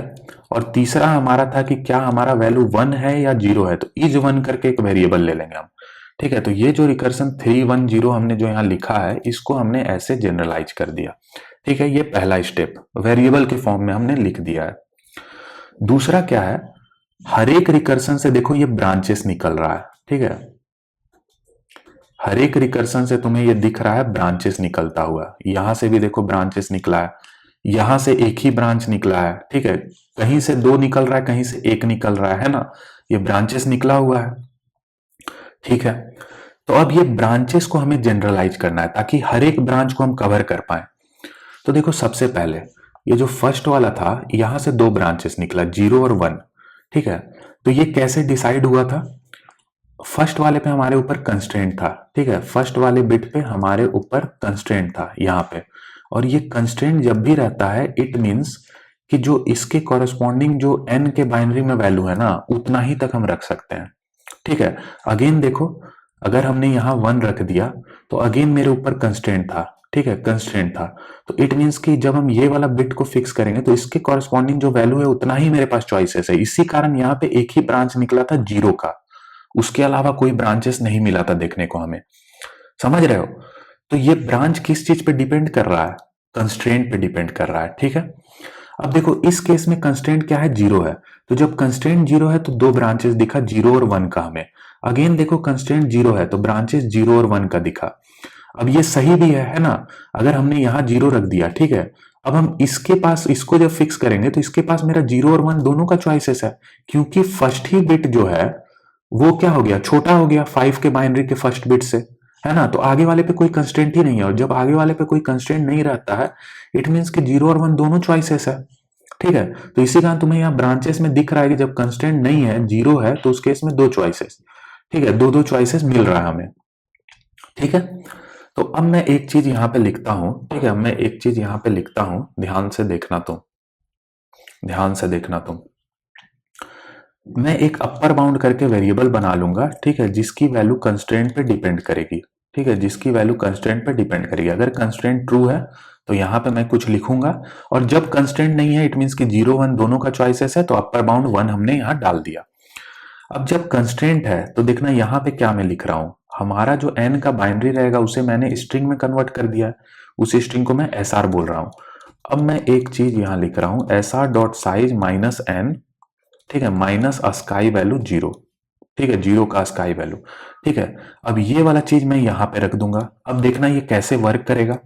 और तीसरा हमारा था कि क्या हमारा वैल्यू वन है या जीरो है, तो इज वन करके एक वेरिएबल ले लेंगे हम। ठीक है, तो ये जो रिकर्सन 310 हमने जो यहाँ लिखा है इसको हमने ऐसे जनरलाइज कर दिया। ठीक है, ये पहला स्टेप वेरिएबल के फॉर्म में हमने लिख दिया है। दूसरा क्या है, हर एक रिकर्सन से देखो ये ब्रांचेस निकल रहा है। ठीक है, हर एक रिकर्सन से तुम्हें ये दिख रहा है ब्रांचेस निकलता हुआ। यहां से भी देखो ब्रांचेस निकला है, यहां से एक ही ब्रांच निकला है। ठीक है, कहीं से दो निकल रहा है, कहीं से एक निकल रहा है ना, ये ब्रांचेस निकला हुआ है। ठीक है, तो अब ये ब्रांचेस को हमें जनरलाइज करना है ताकि हर एक ब्रांच को हम कवर कर पाए। तो देखो सबसे पहले ये जो फर्स्ट वाला था यहां से दो ब्रांचेस निकला, जीरो और वन। ठीक है, तो ये कैसे डिसाइड हुआ था, फर्स्ट वाले पे हमारे ऊपर कंस्ट्रेंट था। ठीक है, फर्स्ट वाले बिट पे हमारे ऊपर कंस्ट्रेंट था यहाँ पे, और ये कंस्ट्रेंट जब भी रहता है इट मींस कि जो इसके कॉरेस्पॉन्डिंग जो n के बाइनरी में वैल्यू है ना उतना ही तक हम रख सकते हैं। ठीक है, अगेन देखो अगर हमने यहाँ वन रख दिया तो अगेन मेरे ऊपर कंस्ट्रेंट था। ठीक है, कंस्ट्रेंट था, तो इट मींस कि जब हम ये वाला बिट को फिक्स करेंगे तो इसके कॉरेस्पॉन्डिंग जो वैल्यू है उतना ही मेरे पास चॉइसेस है। इसी कारण यहाँ पे एक ही ब्रांच निकला था जीरो का, उसके अलावा कोई ब्रांचेस नहीं मिला था देखने को हमें। समझ रहे हो, तो ये ब्रांच किस चीज पे डिपेंड कर रहा है, कंस्ट्रेंट पे डिपेंड कर रहा है। ठीक है, अब देखो इस केस में कंस्ट्रेंट क्या है, जीरो है, तो जब कंस्ट्रेंट जीरो है तो दो ब्रांचेस दिखा, जीरो और वन का हमें। अगेन देखो कंस्ट्रेंट जीरो है तो ब्रांचेस जीरो और वन का दिखा। अब ये सही भी है ना, अगर हमने यहाँ जीरो रख दिया, ठीक है, अब हम इसके पास इसको जब फिक्स करेंगे तो इसके पास मेरा 0 और 1 दोनों का चॉइसेस है, क्योंकि फर्स्ट ही बिट जो है वो क्या हो गया, छोटा हो गया 5 के बाइनरी के फर्स्ट बिट से, है ना। तो आगे वाले पे कोई कंस्ट्रेंट ही नहीं है, और जब आगे वाले पे कोई कंस्ट्रेंट नहीं रहता है, इट मीन्स कि 0 और 1 दोनों चॉइसेस है। ठीक है, तो इसी कारण तुम्हें यहाँ ब्रांचेस में दिख रहा है कि जब कंस्ट्रेंट नहीं है, 0 है, तो उस केस में दो चॉइसेस। ठीक है, दो दो चॉइसेस मिल रहा है हमें। ठीक है, तो अब मैं एक चीज यहां पे लिखता हूं। ठीक है, मैं एक चीज यहां पे लिखता हूं, ध्यान से देखना तुम, ध्यान से देखना तुम। मैं एक अपर बाउंड करके वेरिएबल बना लूंगा, ठीक है, जिसकी वैल्यू कंस्ट्रेंट पे डिपेंड करेगी। ठीक है, जिसकी वैल्यू कंस्ट्रेंट पे डिपेंड करेगी। अगर कंस्ट्रेंट ट्रू है तो यहाँ पे मैं कुछ लिखूंगा, और जब कंस्ट्रेंट नहीं है, इट मीन्स कि 0 1 दोनों का चॉइसेस है, तो अपर बाउंड 1 हमने यहाँ डाल दिया। अब जब कंस्ट्रेंट है तो देखना यहाँ पे क्या मैं लिख रहा हूं, हमारा जो n का बाइनरी रहेगा उसे मैंने स्ट्रिंग में कन्वर्ट कर दिया है, उस स्ट्रिंग को मैं SR बोल रहा हूं। अब मैं एक चीज यहां लिख रहा हूं, SR dot size minus n, ठीक है, माइनस अस्काई वैल्यू 0। ठीक है, 0 का अस्काई वैल्यू। ठीक है, अब ये वाला चीज मैं यहां पे रख दूंगा। अब देखना ये कैसे वर्क करेगा।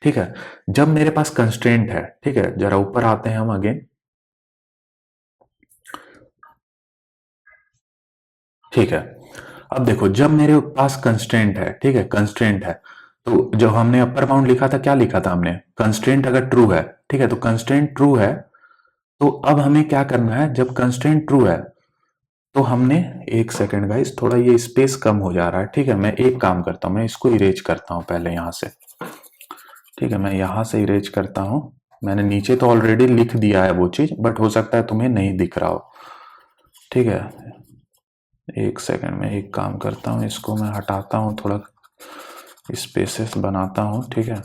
ठीक है, जब मेरे पास कंस्ट्रेंट है, ठीक है, जरा ऊपर आते हैं हम अगेन। ठीक है, अब देखो जब मेरे पास कंस्ट्रेंट है, ठीक है, कंस्ट्रेंट है, तो जब हमने अपर बाउंड लिखा था, क्या लिखा था हमने, कंस्ट्रेंट अगर ट्रू है, ठीक है, तो कंस्ट्रेंट ट्रू है, तो अब हमें क्या करना है, जब कंस्ट्रेंट ट्रू है तो हमने, एक सेकेंड गाइस, थोड़ा ये स्पेस कम हो जा रहा है। ठीक है, मैं एक काम करता हूं, मैं इसको इरेज करता हूं पहले यहां से। ठीक है, मैं यहां से इरेज करता हूं। मैंने नीचे तो ऑलरेडी लिख दिया है वो चीज, बट हो सकता है तुम्हें नहीं दिख रहा हो। ठीक है, एक सेकंड में एक काम करता हूँ, इसको मैं हटाता हूँ, थोड़ा स्पेसेस बनाता हूँ। ठीक है,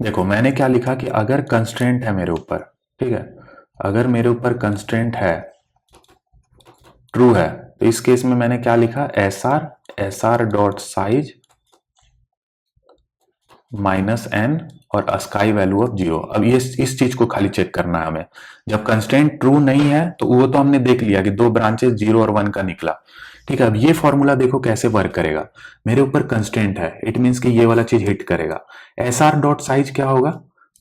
देखो मैंने क्या लिखा कि अगर कंस्ट्रेंट है मेरे ऊपर, ठीक है, अगर मेरे ऊपर कंस्ट्रेंट है, ट्रू है, तो इस केस में मैंने क्या लिखा, SR dot size minus n और अस्काई वैल्यू ऑफ 0। अब ये इस चीज को खाली चेक करना है हमें। जब कंस्ट्रेंट ट्रू नहीं है तो वो तो हमने देख लिया कि दो ब्रांचेस 0 और 1 का निकला। ठीक है, अब ये फॉर्मूला देखो कैसे वर्क करेगा। मेरे ऊपर कंस्ट्रेंट है, इट मीन्स कि ये वाला चीज हिट करेगा। SR डॉट साइज क्या होगा,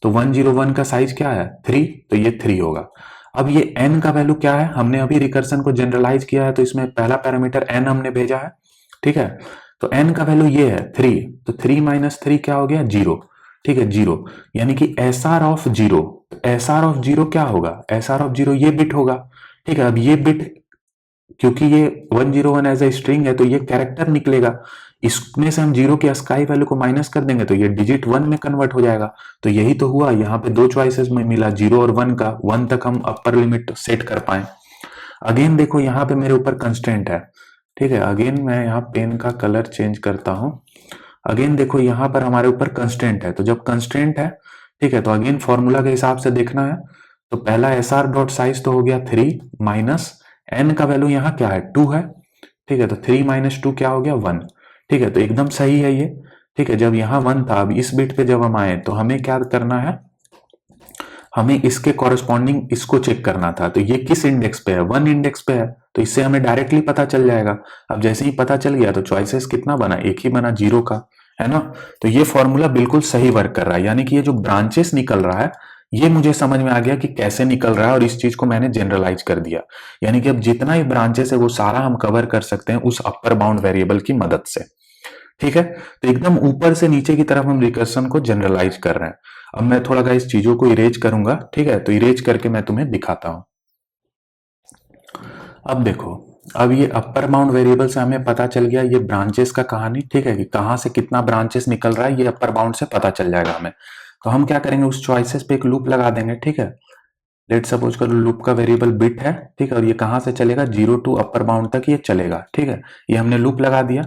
तो 101 का साइज क्या है, 3, तो ये 3 होगा। अब ये n का वैल्यू क्या है, हमने अभी रिकर्सन को जनरलाइज किया है, तो इसमें पहला पैरामीटर n हमने भेजा है। ठीक है, तो n का वैल्यू ये है 3, तो 3 माइनस 3 क्या हो गया, 0। ठीक है, 0, यानी कि SR ऑफ 0, SR ऑफ 0 क्या होगा, SR ऑफ 0 ये बिट होगा। ठीक है, अब ये बिट, क्योंकि ये 101 एज ए स्ट्रिंग है, तो ये कैरेक्टर निकलेगा। इसमें से हम 0 की स्काई वैल्यू को माइनस कर देंगे तो ये डिजिट 1 में कन्वर्ट हो जाएगा। तो यही तो हुआ, यहाँ पे दो चॉइसेस में मिला, 0 और 1 का, 1 तक हम अपर लिमिट सेट कर पाए। अगेन देखो यहाँ पे मेरे ऊपर कंस्टेंट है। ठीक है, अगेन मैं यहाँ पेन का कलर चेंज करता हूं। अगेन देखो यहाँ पर हमारे ऊपर कंस्टेंट है, तो जब कंस्टेंट है, ठीक है, तो अगेन फॉर्मूला के हिसाब से देखना है। तो पहला SR डॉट साइज तो हो गया 3, माइनस n का वैल्यू यहाँ क्या है, 2 है। ठीक है, तो 3 माइनस 2 क्या हो गया, 1। ठीक है, तो एकदम सही है ये। ठीक है, जब यहाँ 1 था, अब इस बिट पे जब हम आए तो हमें क्या करना है, हमें इसके कॉरेस्पॉन्डिंग इसको चेक करना था। तो ये किस इंडेक्स पे है, 1 इंडेक्स पे है, तो इससे हमें डायरेक्टली पता चल जाएगा। अब जैसे ही पता चल गया तो चॉइसेस कितना बना, एक ही बना, 0 का, है ना। तो ये फॉर्मूला बिल्कुल सही वर्क कर रहा है, यानी कि ये जो ब्रांचेस निकल रहा है, ये मुझे समझ में आ गया कि कैसे निकल रहा है, और इस चीज को मैंने जनरलाइज कर दिया। यानी कि अब जितना ही ब्रांचेस है वो सारा हम कवर कर सकते हैं उस अपर बाउंड वेरिएबल की मदद से। ठीक है, तो एकदम ऊपर से नीचे की तरफ हम रिकर्सन को जनरलाइज कर रहे हैं। अब मैं थोड़ा इस चीजों को इरेज करूंगा। ठीक है, तो इरेज करके मैं तुम्हें दिखाता हूं। अब देखो, अब ये अपर बाउंड वेरिएबल से हमें पता चल गया ये ब्रांचेस का कहानी। ठीक है, कि कहां से कितना ब्रांचेस निकल रहा है, ये अपर बाउंड से पता चल जाएगा हमें। तो हम क्या करेंगे, उस चॉइसेस पे एक लूप लगा देंगे। ठीक है, लेट सपोज करो लूप का वेरिएबल बिट है। ठीक है, और ये कहां से चलेगा, 0 टू अपर बाउंड तक ये चलेगा। ठीक है, ये हमने लूप लगा दिया।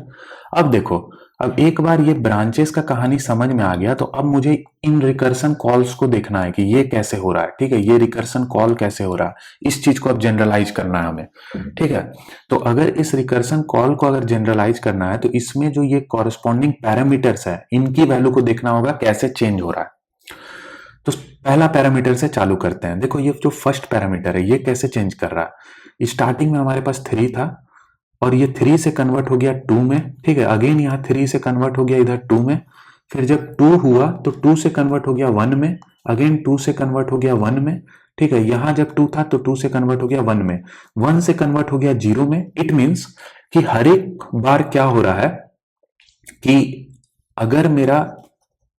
अब देखो, अब एक बार ये ब्रांचेस का कहानी समझ में आ गया, तो अब मुझे इन रिकर्सन कॉल्स को देखना है कि ये कैसे हो रहा है। ठीक है, ये रिकर्सन कॉल कैसे हो रहा है, इस चीज को अब जनरलाइज करना है हमें। ठीक है, तो अगर इस रिकर्सन कॉल को अगर जनरलाइज करना है, तो इसमें जो ये कॉरेस्पॉन्डिंग पैरामीटर्स है, इनकी वैल्यू को देखना होगा कैसे चेंज हो रहा है। तो पहला पैरामीटर से चालू करते हैं। देखो ये जो फर्स्ट पैरामीटर है, ये कैसे चेंज कर रहा है। स्टार्टिंग में हमारे पास 3 था, और ये 3 से कन्वर्ट हो गया 2 में। ठीक है, अगेन यहाँ 3 से कन्वर्ट हो गया इधर 2 में। फिर जब 2 हुआ तो 2 से कन्वर्ट हो गया 1 में, अगेन 2 से कन्वर्ट हो गया 1 में, ठीक है। यहां जब 2 था तो 2 से कन्वर्ट हो गया 1 में, 1 से कन्वर्ट हो गया 0 में। इट मीन्स कि हर एक बार क्या हो रहा है कि अगर मेरा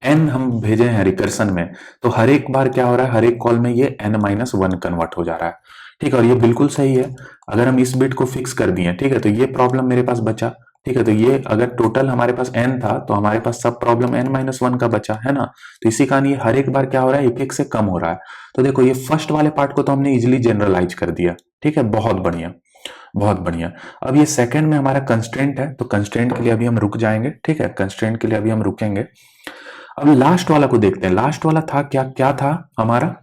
n हम भेजे हैं रिकर्सन में, तो हर एक बार क्या हो रहा है, हर एक कॉल में ये n-1 कन्वर्ट हो जा रहा है, ठीक है। और ये बिल्कुल सही है। अगर हम इस बिट को फिक्स कर दिए, ठीक है, तो ये प्रॉब्लम मेरे पास बचा, ठीक है। तो ये अगर टोटल हमारे पास n था तो हमारे पास सब प्रॉब्लम n-1 का बचा है ना। तो इसी कारण ये हर एक बार क्या हो रहा है, एक एक से कम हो रहा है। तो देखो ये फर्स्ट वाले पार्ट को तो हमने इजिली जनरलाइज कर दिया, ठीक है, बहुत बढ़िया, बहुत बढ़िया। अब ये सेकंड में हमारा कंस्ट्रेंट है, तो कंस्ट्रेंट के लिए अभी हम रुक जाएंगे, ठीक है, कंस्ट्रेंट के लिए अभी हम रुकेंगे। अब लास्ट वाला को देखते हैं। लास्ट वाला था क्या, क्या था हमारा,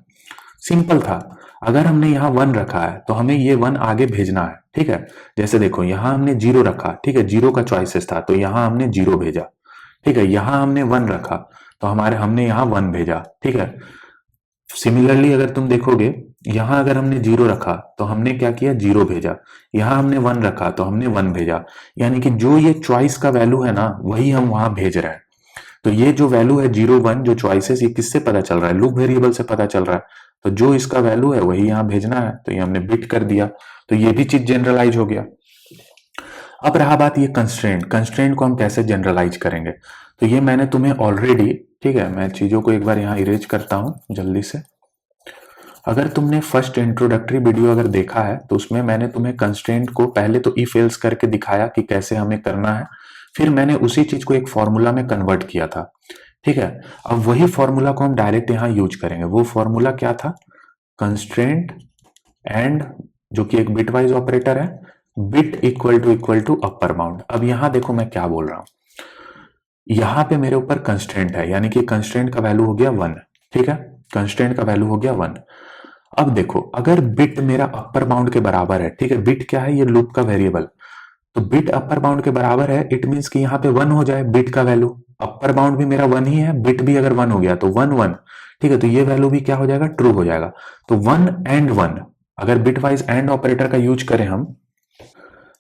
सिंपल था। अगर हमने यहाँ 1 रखा है तो हमें ये 1 आगे भेजना है, ठीक है। जैसे देखो यहाँ हमने 0 रखा, ठीक है, 0 का चॉइसेस था तो यहाँ हमने 0 भेजा, ठीक है। यहाँ हमने 1 रखा तो हमने यहाँ 1 भेजा, ठीक है। सिमिलरली अगर तुम देखोगे यहां अगर हमने 0 रखा तो हमने क्या किया, 0 भेजा। यहां हमने 1 रखा तो हमने 1 भेजा। यानी कि जो ये चॉइस का वैल्यू है ना, वही हम वहां भेज रहे हैं। तो ये जो वैल्यू है 0 1 जो चॉइसेस, ये किससे पता चल रहा है, लूप वेरिएबल से पता चल रहा है। तो जो इसका वैल्यू है वही यहाँ भेजना है, तो ये हमने बिट कर दिया। तो ये भी चीज जनरलाइज हो गया। अब रहा बात ये कंस्ट्रेंट, कंस्ट्रेंट को हम कैसे जनरलाइज करेंगे। तो ये मैंने तुम्हें ऑलरेडी, ठीक है, मैं चीजों को एक बार यहाँ इरेज करता हूं जल्दी से। अगर तुमने फर्स्ट इंट्रोडक्टरी वीडियो अगर देखा है तो उसमें मैंने तुम्हें कंस्ट्रेंट को पहले तो इफ एल्स करके दिखाया कि कैसे हमें करना है, फिर मैंने उसी चीज को एक फॉर्मूला में कन्वर्ट किया था, ठीक है। अब वही फॉर्मूला को हम डायरेक्ट यहाँ यूज करेंगे। वो फॉर्मूला क्या था, कंस्ट्रेंट एंड, जो कि एक बिटवाइज ऑपरेटर है, bit equal to upper bound. अब यहां देखो मैं क्या बोल रहा हूं, यहां पे मेरे ऊपर कंस्ट्रेंट है, यानी कि कंस्ट्रेंट का वैल्यू हो गया 1, ठीक है, कंस्ट्रेंट का वैल्यू हो गया 1। अब देखो अगर बिट मेरा अपर बाउंड के बराबर है, ठीक है, बिट क्या है, ये लूप का वेरिएबल, तो बिट अपर बाउंड के बराबर है, इट मींस कि यहाँ पे 1 हो जाए बिट का वैल्यू। अपर बाउंड भी मेरा 1 ही है, बिट भी अगर 1 हो गया तो 1 1, ठीक है। तो ये वैल्यू भी क्या हो जाएगा, ट्रू हो जाएगा। तो 1 एंड 1, अगर बिट वाइज एंड ऑपरेटर का यूज करें हम,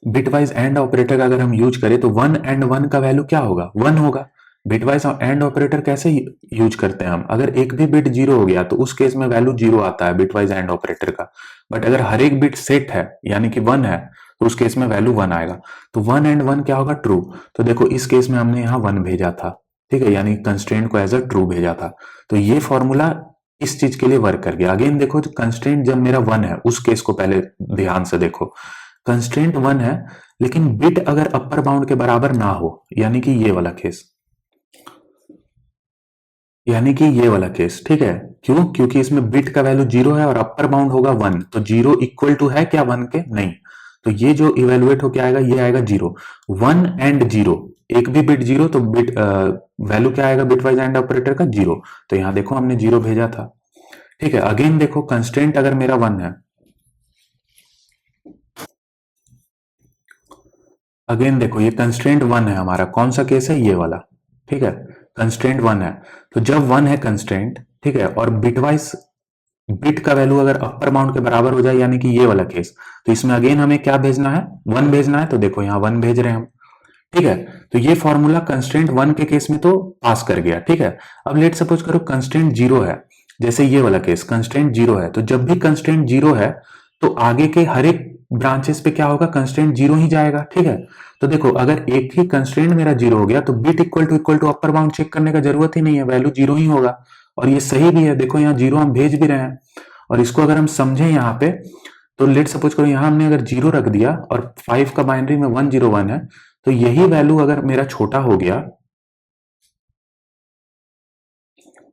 बिट वाइज एंड ऑपरेटर का अगर हम यूज करें तो 1 एंड 1 का वैल्यू क्या होगा, 1 होगा। बिटवाइज एंड ऑपरेटर कैसे यूज करते हैं हम, अगर एक भी बिट 0 हो गया तो उस केस में वैल्यू 0 आता है बिटवाइज एंड ऑपरेटर का। बट अगर हर एक बिट सेट है यानी कि 1 है तो उस केस में वैल्यू 1 आएगा। तो 1 एंड 1 क्या होगा, ट्रू। तो देखो इस केस में हमने यहाँ 1 भेजा था, ठीक है, यानी कंस्ट्रेंट को एज अ ट्रू भेजा था। तो ये फॉर्मूला इस चीज के लिए वर्क कर गया। अगेन देखो कंस्ट्रेंट जब मेरा 1 है, उस केस को पहले ध्यान से देखो, कंस्ट्रेंट 1 है लेकिन बिट अगर अपर बाउंड के बराबर ना हो, यानी कि ये वाला केस, यानी कि ये वाला केस, ठीक है। क्यों, क्योंकि इसमें बिट का वैल्यू 0 है और अपर बाउंड होगा 1, तो 0 इक्वल टू है क्या 1 के, नहीं। तो ये जो इवेलुएट होके आएगा ये आएगा 0, 1 एंड 0, एक भी बिट 0 तो बिट वैल्यू क्या आएगा बिट वाइज एंड ऑपरेटर का 0। तो यहां देखो हमने 0 भेजा था, ठीक है। अगेन देखो कंस्टेंट अगर मेरा 1 है, अगेन देखो ये कंस्ट्रेंट 1 है हमारा, कौन सा केस है, ये वाला, ठीक है, कंस्ट्रेंट 1 है। तो जब 1 है कंस्ट्रेंट, ठीक है, और बिटवाइज बिट का वैल्यू अगर अपर बाउंड के बराबर हो जाए, यानी कि ये वाला केस, तो इसमें अगेन हमें क्या भेजना है, 1 भेजना है। तो देखो यहाँ 1 भेज रहे हैं हम, ठीक है। तो ये फॉर्मूला कंस्ट्रेंट 1 के केस में तो पास कर गया, ठीक है। अब लेट सपोज करो कंस्ट्रेंट 0 है, जैसे ये वाला केस कंस्ट्रेंट 0 है, तो जब भी कंस्ट्रेंट 0 है तो आगे के हर एक ब्रांचेस पे क्या होगा, कंस्ट्रेंट 0 ही जाएगा, ठीक है। तो देखो अगर एक ही कंस्ट्रेंट मेरा 0 हो गया तो bit equal to upper bound check करने का जरूरत ही नहीं है, वैल्यू 0 ही होगा। और ये सही भी है, देखो यहाँ 0 हम भेज भी रहे हैं। और इसको अगर हम समझें यहाँ पे, तो लेट सपोज करो यहाँ हमने अगर 0 रख दिया और 5 का बाइनरी में 101 है, तो यही वैल्यू अगर मेरा छोटा हो गया,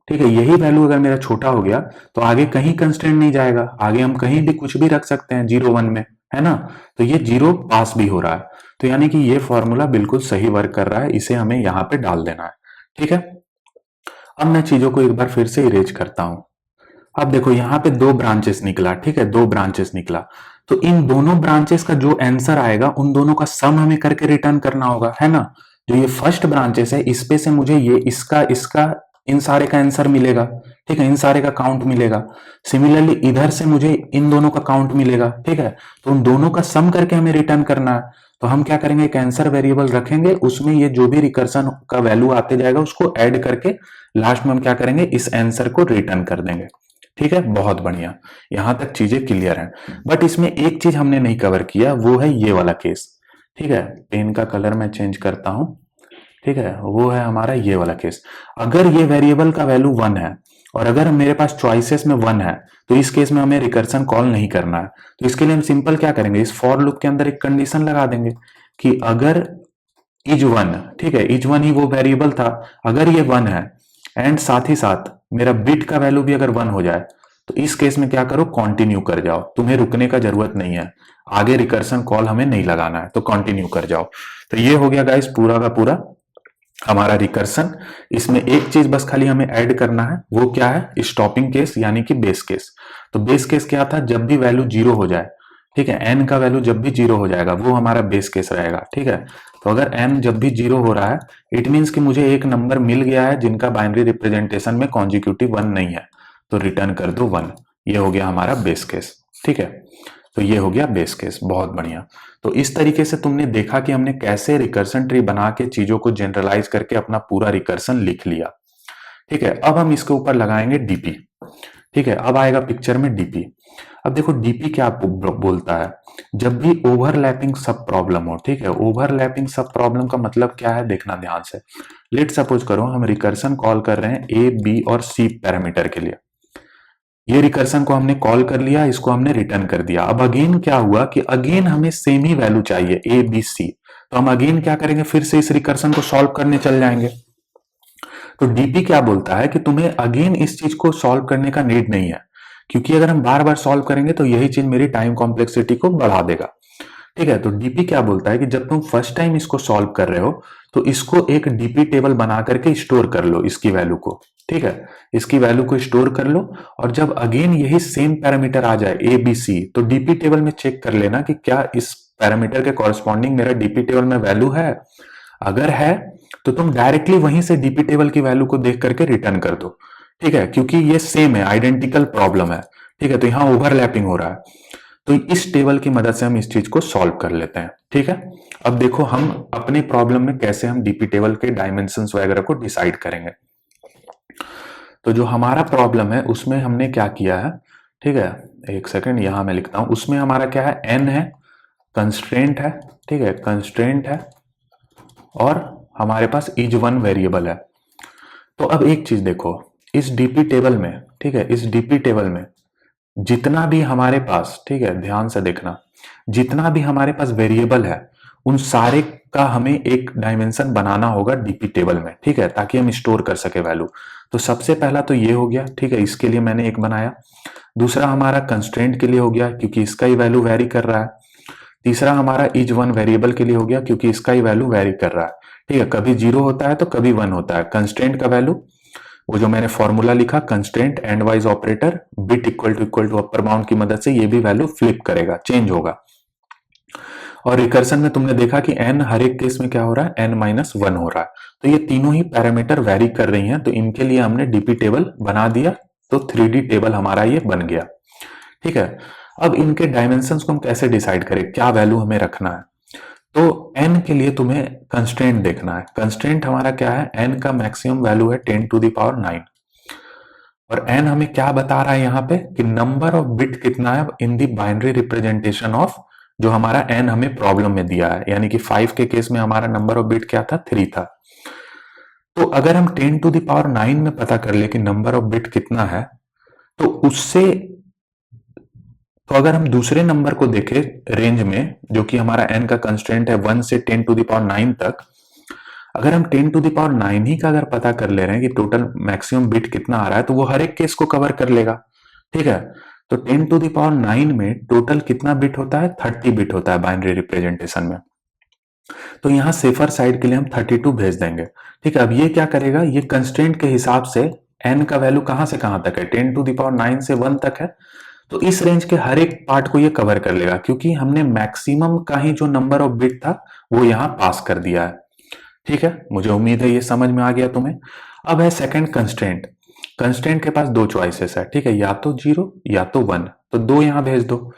ठीक है, यही वैल्यू अगर मेरा छोटा हो गया तो आगे कहीं कंस्ट्रेंट नहीं जाएगा, आगे हम कहीं भी कुछ भी रख सकते हैं 0 1 में, है ना। तो ये 0 पास भी हो रहा है। तो यानी कि ये फॉर्मूला बिल्कुल सही वर्क कर रहा है, इसे हमें यहाँ पे डाल देना है, ठीक है। अब मैं चीजों को एक बार फिर से इरेज करता हूं। अब देखो यहाँ पे 2 ब्रांचेस निकला, ठीक है, 2 ब्रांचेस निकला। तो इन दोनों ब्रांचेस का जो आंसर आएगा उन दोनों का सम हमें करके रिटर्न करना होगा, है ना। जो ये फर्स्ट ब्रांचेस है इस पे से मुझे ये इसका इसका इन सारे का आंसर मिलेगा, ठीक है, इन सारे का काउंट मिलेगा। सिमिलरली इधर से मुझे इन दोनों का काउंट मिलेगा, ठीक है, तो उन दोनों का सम करके हमें रिटर्न करना है। तो हम क्या करेंगे, एक आंसर वेरिएबल रखेंगे, उसमें ये जो भी रिकर्सन का वैल्यू आते जाएगा उसको ऐड करके लास्ट में हम क्या करेंगे, इस आंसर को रिटर्न कर देंगे। ठीक है, बहुत बढ़िया, यहां तक चीजें क्लियर हैं। बट इसमें एक चीज हमने नहीं कवर किया, वो है ये वाला केस। ठीक है, पेन का कलर मैं चेंज करता हूं। ठीक है, वो है हमारा ये वाला केस। अगर ये वेरिएबल का वैल्यू 1 है और अगर मेरे पास चॉइसेस में 1 है तो इस केस में हमें रिकर्सन कॉल नहीं करना है। तो इसके लिए हम सिंपल क्या करेंगे, इस फॉर लूप के अंदर एक कंडीशन लगा देंगे कि अगर इज 1, ठीक है, इज 1 ही वो वेरिएबल था, अगर ये 1 है एंड साथ ही साथ मेरा बिट का वैल्यू भी अगर 1 हो जाए तो इस केस में क्या करो, कंटिन्यू कर जाओ, तुम्हें रुकने का जरूरत नहीं है, आगे रिकर्सन कॉल हमें नहीं लगाना है, तो कंटिन्यू कर जाओ। तो ये हो गया गाइस पूरा का पूरा हमारा रिकर्सन। इसमें एक चीज बस खाली हमें ऐड करना है, वो क्या है, स्टॉपिंग केस यानी कि बेस केस। तो बेस केस क्या था, जब भी वैल्यू 0 हो जाए, ठीक है, एन का वैल्यू जब भी 0 हो जाएगा वो हमारा बेस केस रहेगा। ठीक है, तो अगर एन जब भी 0 हो रहा है इट मीन्स कि मुझे एक नंबर मिल गया है जिनका बाइनरी रिप्रेजेंटेशन में कॉन्जिक्यूटिव 1 नहीं है, तो रिटर्न कर दो 1। ये हो गया हमारा बेस केस। ठीक है, तो ये हो गया बेस केस, बहुत बढ़िया। तो इस तरीके से तुमने देखा कि हमने कैसे रिकर्सन ट्री बना के चीजों को जनरलाइज करके अपना पूरा रिकर्सन लिख लिया। ठीक है, अब हम इसके ऊपर लगाएंगे डीपी। ठीक है, अब आएगा पिक्चर में डीपी। अब देखो डीपी क्या बोलता है, जब भी ओवरलैपिंग सब प्रॉब्लम हो, ठीक है, ओवरलैपिंग सब प्रॉब्लम का मतलब क्या है, देखना ध्यान से। लेट सपोज करो हम रिकर्सन कॉल कर रहे हैं ए बी और सी पैरामीटर के लिए, ये रिकर्सन को हमने कॉल कर लिया, इसको हमने रिटर्न कर दिया। अब अगेन क्या हुआ कि अगेन हमें सेम ही वैल्यू चाहिए ए बी सी, तो हम अगेन क्या करेंगे, फिर से इस रिकर्सन को सॉल्व करने चल जाएंगे। तो डीपी क्या बोलता है कि तुम्हें अगेन इस चीज को सॉल्व करने का नीड नहीं है, क्योंकि अगर हम बार बार सॉल्व करेंगे तो यही चीज मेरी टाइम कॉम्प्लेक्सिटी को बढ़ा देगा। ठीक है, तो डीपी क्या बोलता है कि जब तुम फर्स्ट टाइम इसको सॉल्व कर रहे हो तो इसको एक डीपी टेबल बना करके स्टोर कर लो इसकी वैल्यू को। ठीक है, इसकी वैल्यू को स्टोर कर लो और जब अगेन यही सेम पैरामीटर आ जाए ए बी सी, तो डीपी टेबल में चेक कर लेना कि क्या इस पैरामीटर के कॉरस्पॉन्डिंग मेरा डीपी टेबल में वैल्यू है। अगर है तो तुम डायरेक्टली वहीं से डीपी टेबल की वैल्यू को देख करके रिटर्न कर दो। ठीक है, क्योंकि ये सेम है, आइडेंटिकल प्रॉब्लम है। ठीक है, तो यहां ओवरलैपिंग हो रहा है, तो इस टेबल की मदद से हम इस चीज को सॉल्व कर लेते हैं। ठीक है, अब देखो हम अपने प्रॉब्लम में कैसे हम डीपी टेबल के डायमेंशंस वगैरह को डिसाइड करेंगे। तो जो हमारा प्रॉब्लम है उसमें हमने क्या किया है, ठीक है, एक सेकंड यहां मैं लिखता हूं, उसमें हमारा क्या है, एन है, कंस्ट्रेंट है, ठीक है, कंस्ट्रेंट है, और हमारे पास इज 1 वेरिएबल है। तो अब एक चीज देखो, इस डीपी टेबल में, ठीक है, इस डीपी टेबल में जितना भी हमारे पास, ठीक है, ध्यान से देखना, जितना भी हमारे पास वेरिएबल है उन सारे का हमें एक डायमेंशन बनाना होगा डीपी टेबल में। ठीक है, ताकि हम स्टोर कर सके वैल्यू। तो सबसे पहला तो ये हो गया, ठीक है, इसके लिए मैंने एक बनाया। दूसरा हमारा कंस्ट्रेंट के लिए हो गया क्योंकि इसका ही वैल्यू वेरी कर रहा है। तीसरा हमारा इज 1 वेरिएबल के लिए हो गया क्योंकि इसका ही वैल्यू वेरी कर रहा है। ठीक है, कभी 0 होता है तो कभी 1 होता है। कंस्ट्रेंट का वैल्यू, वो जो मैंने फॉर्मूला लिखा, constraint and wise operator bit equal to upper bound की मदद से ये भी वैल्यू फ्लिप करेगा, चेंज होगा। और रिकर्सन में तुमने देखा कि एन हर एक केस में क्या हो रहा है, एन माइनस 1 हो रहा है। तो ये तीनों ही पैरामीटर वेरी कर रही हैं, तो इनके लिए हमने डीपी टेबल बना दिया, तो 3D टेबल हमारा ये बन गया। ठीक है, अब इनके डायमेंशंस को हम कैसे डिसाइड करें, क्या वैल्यू हमें रखना है। तो n के लिए तुम्हें कंस्ट्रेंट देखना है। कंस्ट्रेंट हमारा क्या है, n का मैक्सिमम वैल्यू है 10 टू द पावर 9, और n हमें क्या बता रहा है यहाँ पे कि नंबर ऑफ बिट कितना है इन दी बाइनरी रिप्रेजेंटेशन ऑफ जो हमारा n हमें प्रॉब्लम में दिया है, यानी कि 5 के केस में हमारा नंबर ऑफ बिट क्या था, 3 था। तो अगर हम 10 टू द पावर 9 में पता कर ले कि नंबर ऑफ बिट कितना है, तो उससे, तो अगर हम दूसरे नंबर को देखें रेंज में, जो कि हमारा n का कंस्टेंट है 1 से 10 टू द पावर 9 तक, अगर हम 10 टू द पावर 9 ही का अगर पता कर ले रहे हैं कि टोटल मैक्सिमम बिट कितना आ रहा है, तो वो हर एक केस को कवर कर लेगा। ठीक है, तो 10 टू द पावर 9 में टोटल कितना बिट होता है, 30 बिट होता है बाइनरी रिप्रेजेंटेशन में। तो यहां सेफर साइड के लिए हम 32 भेज देंगे। ठीक है, अब ये क्या करेगा, ये कंस्टेंट के हिसाब से n का वैल्यू कहां से कहां तक है, 10 टू द पावर 9 से 1 तक है, तो इस रेंज के हर एक पार्ट को ये कवर कर लेगा, क्योंकि हमने मैक्सिमम का ही जो नंबर ऑफ बिट था वो यहां पास कर दिया है। ठीक है, मुझे उम्मीद है ये समझ में आ गया तुम्हें। अब है सेकंड कंस्ट्रेंट। कंस्टेंट के पास दो चॉइसेस है, ठीक है, या तो 0 या तो 1, तो 2 यहां भेज दो।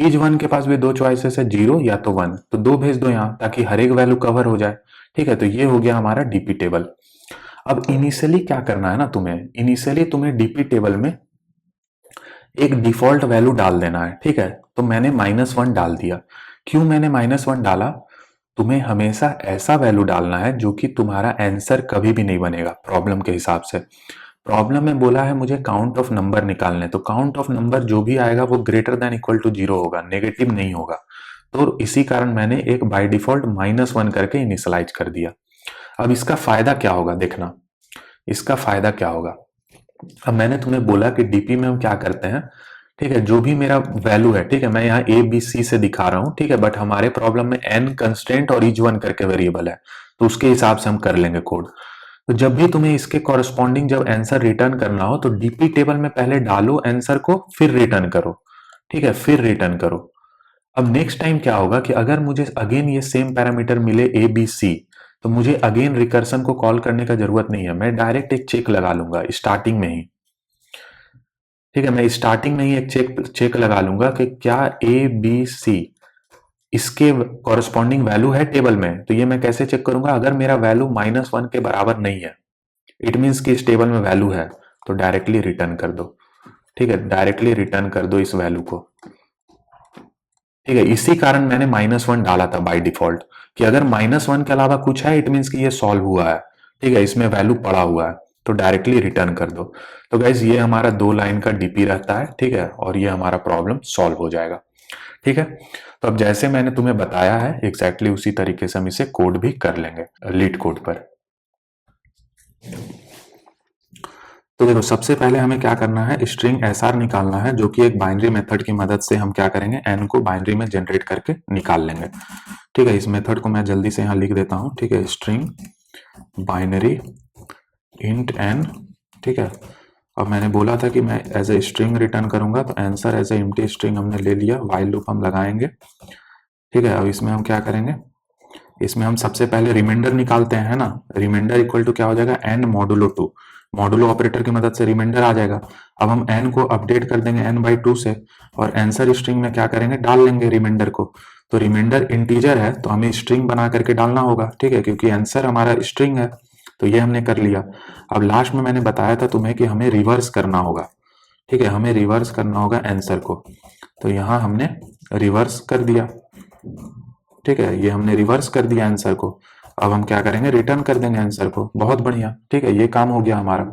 ईच वन के पास भी दो चॉइसेस है, 0 या तो 1, तो 2 भेज दो यहां, ताकि हर एक वैल्यू कवर हो जाए। ठीक है, तो ये हो गया हमारा डीपी टेबल। अब इनिशियली क्या करना है ना, इनिशियली तुम्हें डीपी टेबल में एक डिफॉल्ट वैल्यू डाल देना है। ठीक है, तो मैंने -1 डाल दिया। क्यों मैंने -1 डाला? तुम्हें हमेशा ऐसा वैल्यू डालना है जो कि तुम्हारा आंसर कभी भी नहीं बनेगा प्रॉब्लम के हिसाब से। प्रॉब्लम में बोला है मुझे काउंट ऑफ नंबर निकालने, तो काउंट ऑफ नंबर जो भी आएगा वो ग्रेटर देन इक्वल टू 0 होगा, नेगेटिव नहीं होगा। तो इसी कारण मैंने एक बाय डिफॉल्ट -1 करके इनिशियलाइज कर दिया। अब इसका फायदा क्या होगा देखना, इसका फायदा क्या होगा। अब मैंने तुम्हें बोला कि डीपी में हम क्या करते हैं, ठीक है, जो भी मेरा वैल्यू है, ठीक है, मैं यहाँ ए बी सी से दिखा रहा हूँ, ठीक है, बट हमारे प्रॉब्लम में एन कंस्टेंट और ईच वन करके वेरिएबल है, तो उसके हिसाब से हम कर लेंगे कोड। तो जब भी तुम्हें इसके कॉरस्पॉन्डिंग जब आंसर रिटर्न करना हो तो डीपी टेबल में पहले डालो आंसर को, फिर रिटर्न करो। ठीक है, फिर रिटर्न करो। अब नेक्स्ट टाइम क्या होगा कि अगर मुझे अगेन ये सेम पैरामीटर मिले ए बी सी, तो मुझे अगेन रिकर्सन को कॉल करने का जरूरत नहीं है, मैं डायरेक्ट एक चेक लगा लूंगा स्टार्टिंग में ही। ठीक है, मैं स्टार्टिंग में ही एक चेक लगा लूंगा कि क्या ए बी सी इसके कॉरस्पॉन्डिंग वैल्यू है टेबल में। तो ये मैं कैसे चेक करूंगा, अगर मेरा वैल्यू -1 के बराबर नहीं है, इट मीन्स कि इस टेबल में वैल्यू है, तो डायरेक्टली रिटर्न कर दो। ठीक है, डायरेक्टली रिटर्न कर दो इस वैल्यू को। ठीक है, इसी कारण मैंने -1 डाला था बाय डिफॉल्ट, कि अगर -1 के अलावा कुछ है इट मीन्स कि ये सॉल्व हुआ है। ठीक है, इसमें वैल्यू पड़ा हुआ है, तो डायरेक्टली रिटर्न कर दो। तो गाइज ये हमारा 2 लाइन का डीपी रहता है। ठीक है, और ये हमारा प्रॉब्लम सॉल्व हो जाएगा। ठीक है, तो अब जैसे मैंने तुम्हें बताया है एग्जैक्टली उसी तरीके से हम इसे कोड भी कर लेंगे लीड कोड पर। तो देखो सबसे पहले हमें क्या करना है, स्ट्रिंग एसआर निकालना है, जो कि एक बाइनरी मेथड की मदद से हम क्या करेंगे, एन को बाइनरी में जनरेट करके निकाल लेंगे। ठीक है, इस मेथड को मैं जल्दी से यहाँ लिख देता हूँ। ठीक है, स्ट्रिंग बाइनरी इंट एन। ठीक है, अब मैंने बोला था कि मैं एज ए स्ट्रिंग रिटर्न करूंगा, तो answer as a empty string हमने ले लिया, व्हाइल लूप हम लगाएंगे। ठीक है, अब इसमें हम क्या करेंगे, इसमें हम सबसे पहले रिमाइंडर निकालते हैं ना, रिमाइंडर इक्वल टू क्या हो जाएगा, एन मॉडुलो 2, मॉडुलो ऑपरेटर की मदद से रिमाइंडर आ जाएगा। अब हम एन को अपडेट कर देंगे n/2 से, और आंसर स्ट्रिंग में क्या करेंगे, डाल लेंगे रिमाइंडर को। तो रिमाइंडर इंटीजर है तो हमें स्ट्रिंग बना करके डालना होगा। ठीक है, क्योंकि आंसर हमारा स्ट्रिंग है, तो ये हमने कर लिया। अब लास्ट में मैंने बताया था तुम्हें कि हमें रिवर्स करना होगा। ठीक है, हमें रिवर्स करना होगा आंसर को, तो यहां हमने रिवर्स कर दिया। ठीक है, ये हमने रिवर्स कर दिया आंसर को। अब हम क्या करेंगे, रिटर्न कर देंगे आंसर को। बहुत बढ़िया, ठीक है, ये काम हो गया हमारा।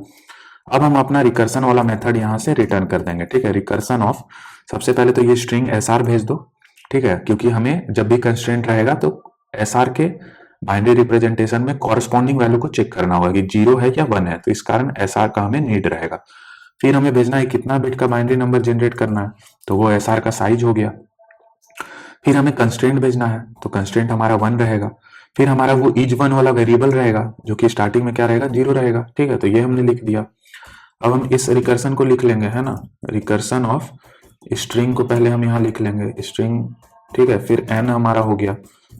अब हम अपना रिकर्सन वाला मेथड यहां से रिटर्न कर देंगे। ठीक है, रिकर्सन ऑफ, सबसे पहले तो ये स्ट्रिंग एसआर भेज दो। ठीक है, क्योंकि हमें जब भी कंस्ट्रेंट रहेगा तो एसआर के बाइनरी रिप्रेजेंटेशन में कॉरस्पॉन्डिंग वैल्यू को चेक करना होगा कि 0 है या 1 है, तो इस कारण एसआर का हमें नीड रहेगा। फिर हमें भेजना है कितना बिट का बाइनरी नंबर जनरेट करना है, तो वो एसआर का साइज हो गया। फिर हमें कंस्ट्रेंट भेजना है, तो कंस्ट्रेंट हमारा 1 रहेगा। फिर हमारा वो ईच वन वाला वेरिएबल रहेगा जो कि स्टार्टिंग में क्या रहेगा, 0 रहेगा। ठीक है, तो ये हमने लिख दिया। अब हम इस रिकर्सन को लिख लेंगे, है ना, रिकर्सन ऑफ स्ट्रिंग को पहले हम यहाँ लिख लेंगे स्ट्रिंग। ठीक है, फिर एन हमारा हो गया,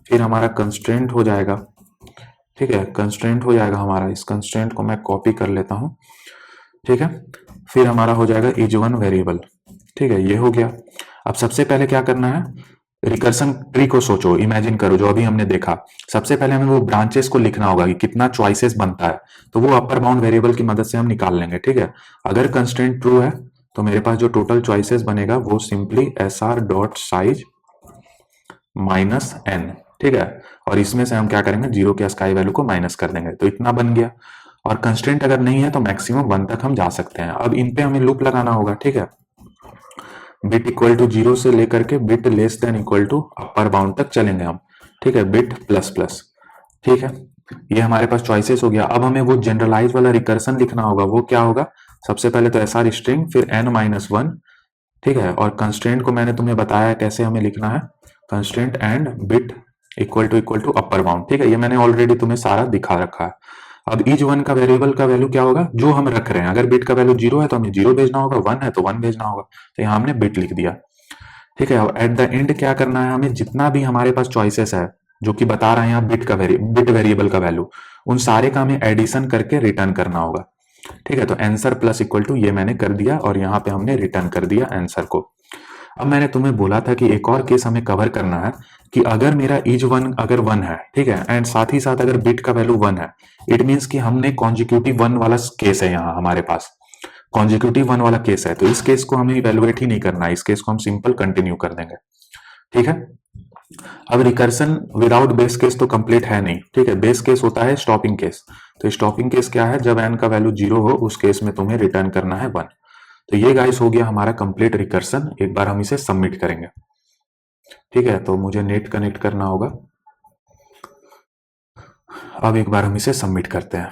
फिर हमारा कंस्ट्रेंट हो जाएगा। ठीक है, कंस्ट्रेंट हो जाएगा हमारा, इस कंस्ट्रेंट को मैं कॉपी कर लेता हूँ। ठीक है, फिर हमारा हो जाएगा ईच वन वेरिएबल। ठीक है, ये हो गया। अब सबसे पहले क्या करना है, रिकर्सन ट्री को सोचो, इमेजिन करो जो अभी हमने देखा। सबसे पहले हमें वो ब्रांचेस को लिखना होगा कि कितना चॉइसेस बनता है, तो वो अपर बाउंड वेरिएबल की मदद से हम निकाल लेंगे। ठीक है, अगर कंस्ट्रेंट ट्रू है तो मेरे पास जो टोटल चॉइसेस बनेगा वो simply SR dot size minus N. ठीक है, और इसमें से हम क्या करेंगे, 0 के स्काई वैल्यू को माइनस कर देंगे, तो इतना बन गया। और कंस्ट्रेंट अगर नहीं है तो मैक्सिमम 1 तक हम जा सकते हैं। अब इन पे हमें लूप लगाना होगा। ठीक है, बिट इक्वल टू 0 से लेकर के bit less than equal to upper bound तक चलेंगे हम। ठीक है, बिट प्लस प्लस। ठीक है, ये हमारे पास चॉइसेस हो गया। अब हमें वो जनरलाइज वाला रिकर्सन लिखना होगा, वो क्या होगा, सबसे पहले तो एसआर स्ट्रिंग, फिर n-1। ठीक है, और कंस्ट्रेंट को मैंने तुम्हें बताया कैसे हमें लिखना है, constraint and bit equal to upper bound. ठीक है, ये मैंने ऑलरेडी तुम्हें सारा दिखा रखा है। अब ईच वन का वेरिएबल का वैल्यू क्या होगा, जो हम रख रहे हैं। अगर बिट का वैल्यू 0 है तो हमें 0 भेजना होगा, 1 है तो 1 भेजना होगा, तो यहाँ हमने बिट लिख दिया। ठीक है, अब एट द एंड क्या करना है, हमें जितना भी हमारे पास चॉइसेस है जो कि बता रहे हैं यहाँ बिट वेरिएबल का वैल्यू, उन सारे का हमें एडिशन करके रिटर्न करना होगा। ठीक है, तो आंसर प्लस इक्वल टू ये मैंने कर दिया और यहाँ पे हमने रिटर्न कर दिया आंसर को। अब मैंने तुम्हें बोला था कि एक और केस हमें कवर करना है कि अगर मेरा ईच वन अगर वन है, ठीक है, एंड साथ ही साथ अगर बिट का वैल्यू वन है, इट मीन्स कि हमने कॉन्जिक्यूटिव वन वाला केस है यहाँ हमारे पास, कॉन्जिक्यूटिव वन वाला केस है, तो इस केस को हमें इवेलुएट ही नहीं करना है, इस केस को हम सिंपल कंटिन्यू कर देंगे। ठीक है, अब रिकर्सन विदाउट बेस केस तो कंप्लीट है नहीं, ठीक है, बेस केस होता है स्टॉपिंग केस। तो स्टॉपिंग केस क्या है, जब एन का वैल्यू जीरो हो उस केस में तुम्हें रिटर्न करना है वन। तो ये गाइस हो गया हमारा कंप्लीट रिकर्सन। एक बार हम इसे सबमिट करेंगे। ठीक है, तो मुझे नेट कनेक्ट करना होगा। अब एक बार हम इसे सबमिट करते हैं।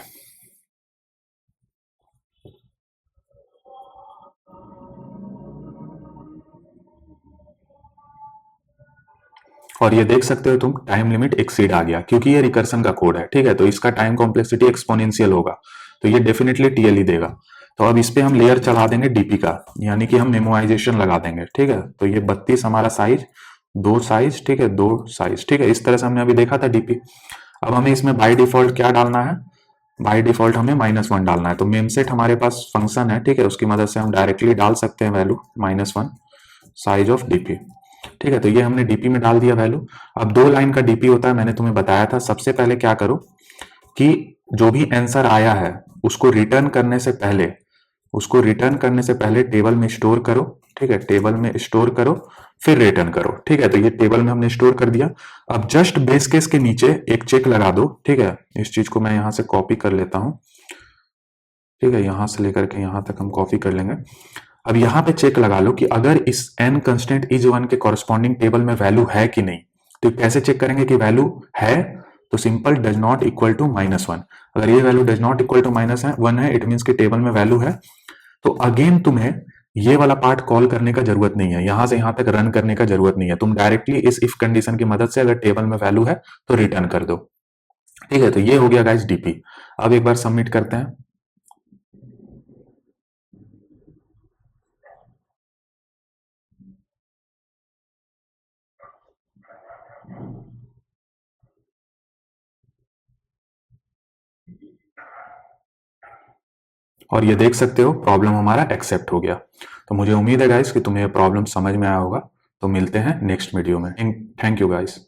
और ये देख सकते हो तुम, टाइम लिमिट एक्सीड आ गया क्योंकि ये रिकर्सन का कोड है। ठीक है, तो इसका टाइम कॉम्प्लेक्सिटी एक्सपोनेंशियल होगा, तो ये डेफिनेटली टीएलई देगा। तो अब इस पे हम लेयर चला देंगे डीपी का, यानी कि हम मेमोराइजेशन लगा देंगे। ठीक है, तो ये 32 हमारा साइज, दो साइज, ठीक है, दो साइज। ठीक है, इस तरह से हमने अभी देखा था डीपी। अब हमें इसमें बाय डिफॉल्ट क्या डालना है, बाय डिफॉल्ट हमें -1 डालना है। तो मेमसेट हमारे पास फंक्शन है, ठीक है, उसकी मदद से हम डायरेक्टली डाल सकते हैं वैल्यू -1 साइज ऑफ डीपी। ठीक है, तो ये हमने डीपी में डाल दिया वैल्यू। अब 2 लाइन का डीपी होता है, मैंने तुम्हें बताया था। सबसे पहले क्या करो कि जो भी आंसर आया है उसको रिटर्न करने से पहले, टेबल में स्टोर करो। ठीक है, टेबल में स्टोर करो, फिर रिटर्न करो। ठीक है, तो ये टेबल में हमने स्टोर कर दिया। अब जस्ट बेस केस के नीचे एक चेक लगा दो। ठीक है, इस चीज को मैं यहां से कॉपी कर लेता हूं। ठीक है, यहां से लेकर के यहां तक हम कॉपी कर लेंगे। अब यहां पे चेक लगा लो कि अगर इस n कंस्टेंट इज वन के कॉरस्पॉन्डिंग टेबल में वैल्यू है कि नहीं। तो कैसे चेक करेंगे कि वैल्यू है, तो simple does not equal to -1। अगर ये value does not equal to -1 है, इट मीन्स कि टेबल में वैल्यू है। तो अगेन तुम्हें ये वाला पार्ट कॉल करने का जरूरत नहीं है, यहां से यहां तक रन करने का जरूरत नहीं है। तुम डायरेक्टली इस इफ कंडीशन की मदद से अगर टेबल में वैल्यू है तो रिटर्न कर दो। ठीक है, तो ये हो गया गाइस डीपी। अब एक बार सबमिट करते हैं। और ये देख सकते हो प्रॉब्लम हमारा एक्सेप्ट हो गया। तो मुझे उम्मीद है गाइस कि तुम्हें ये प्रॉब्लम समझ में आया होगा। तो मिलते हैं नेक्स्ट वीडियो में। Thank you guys.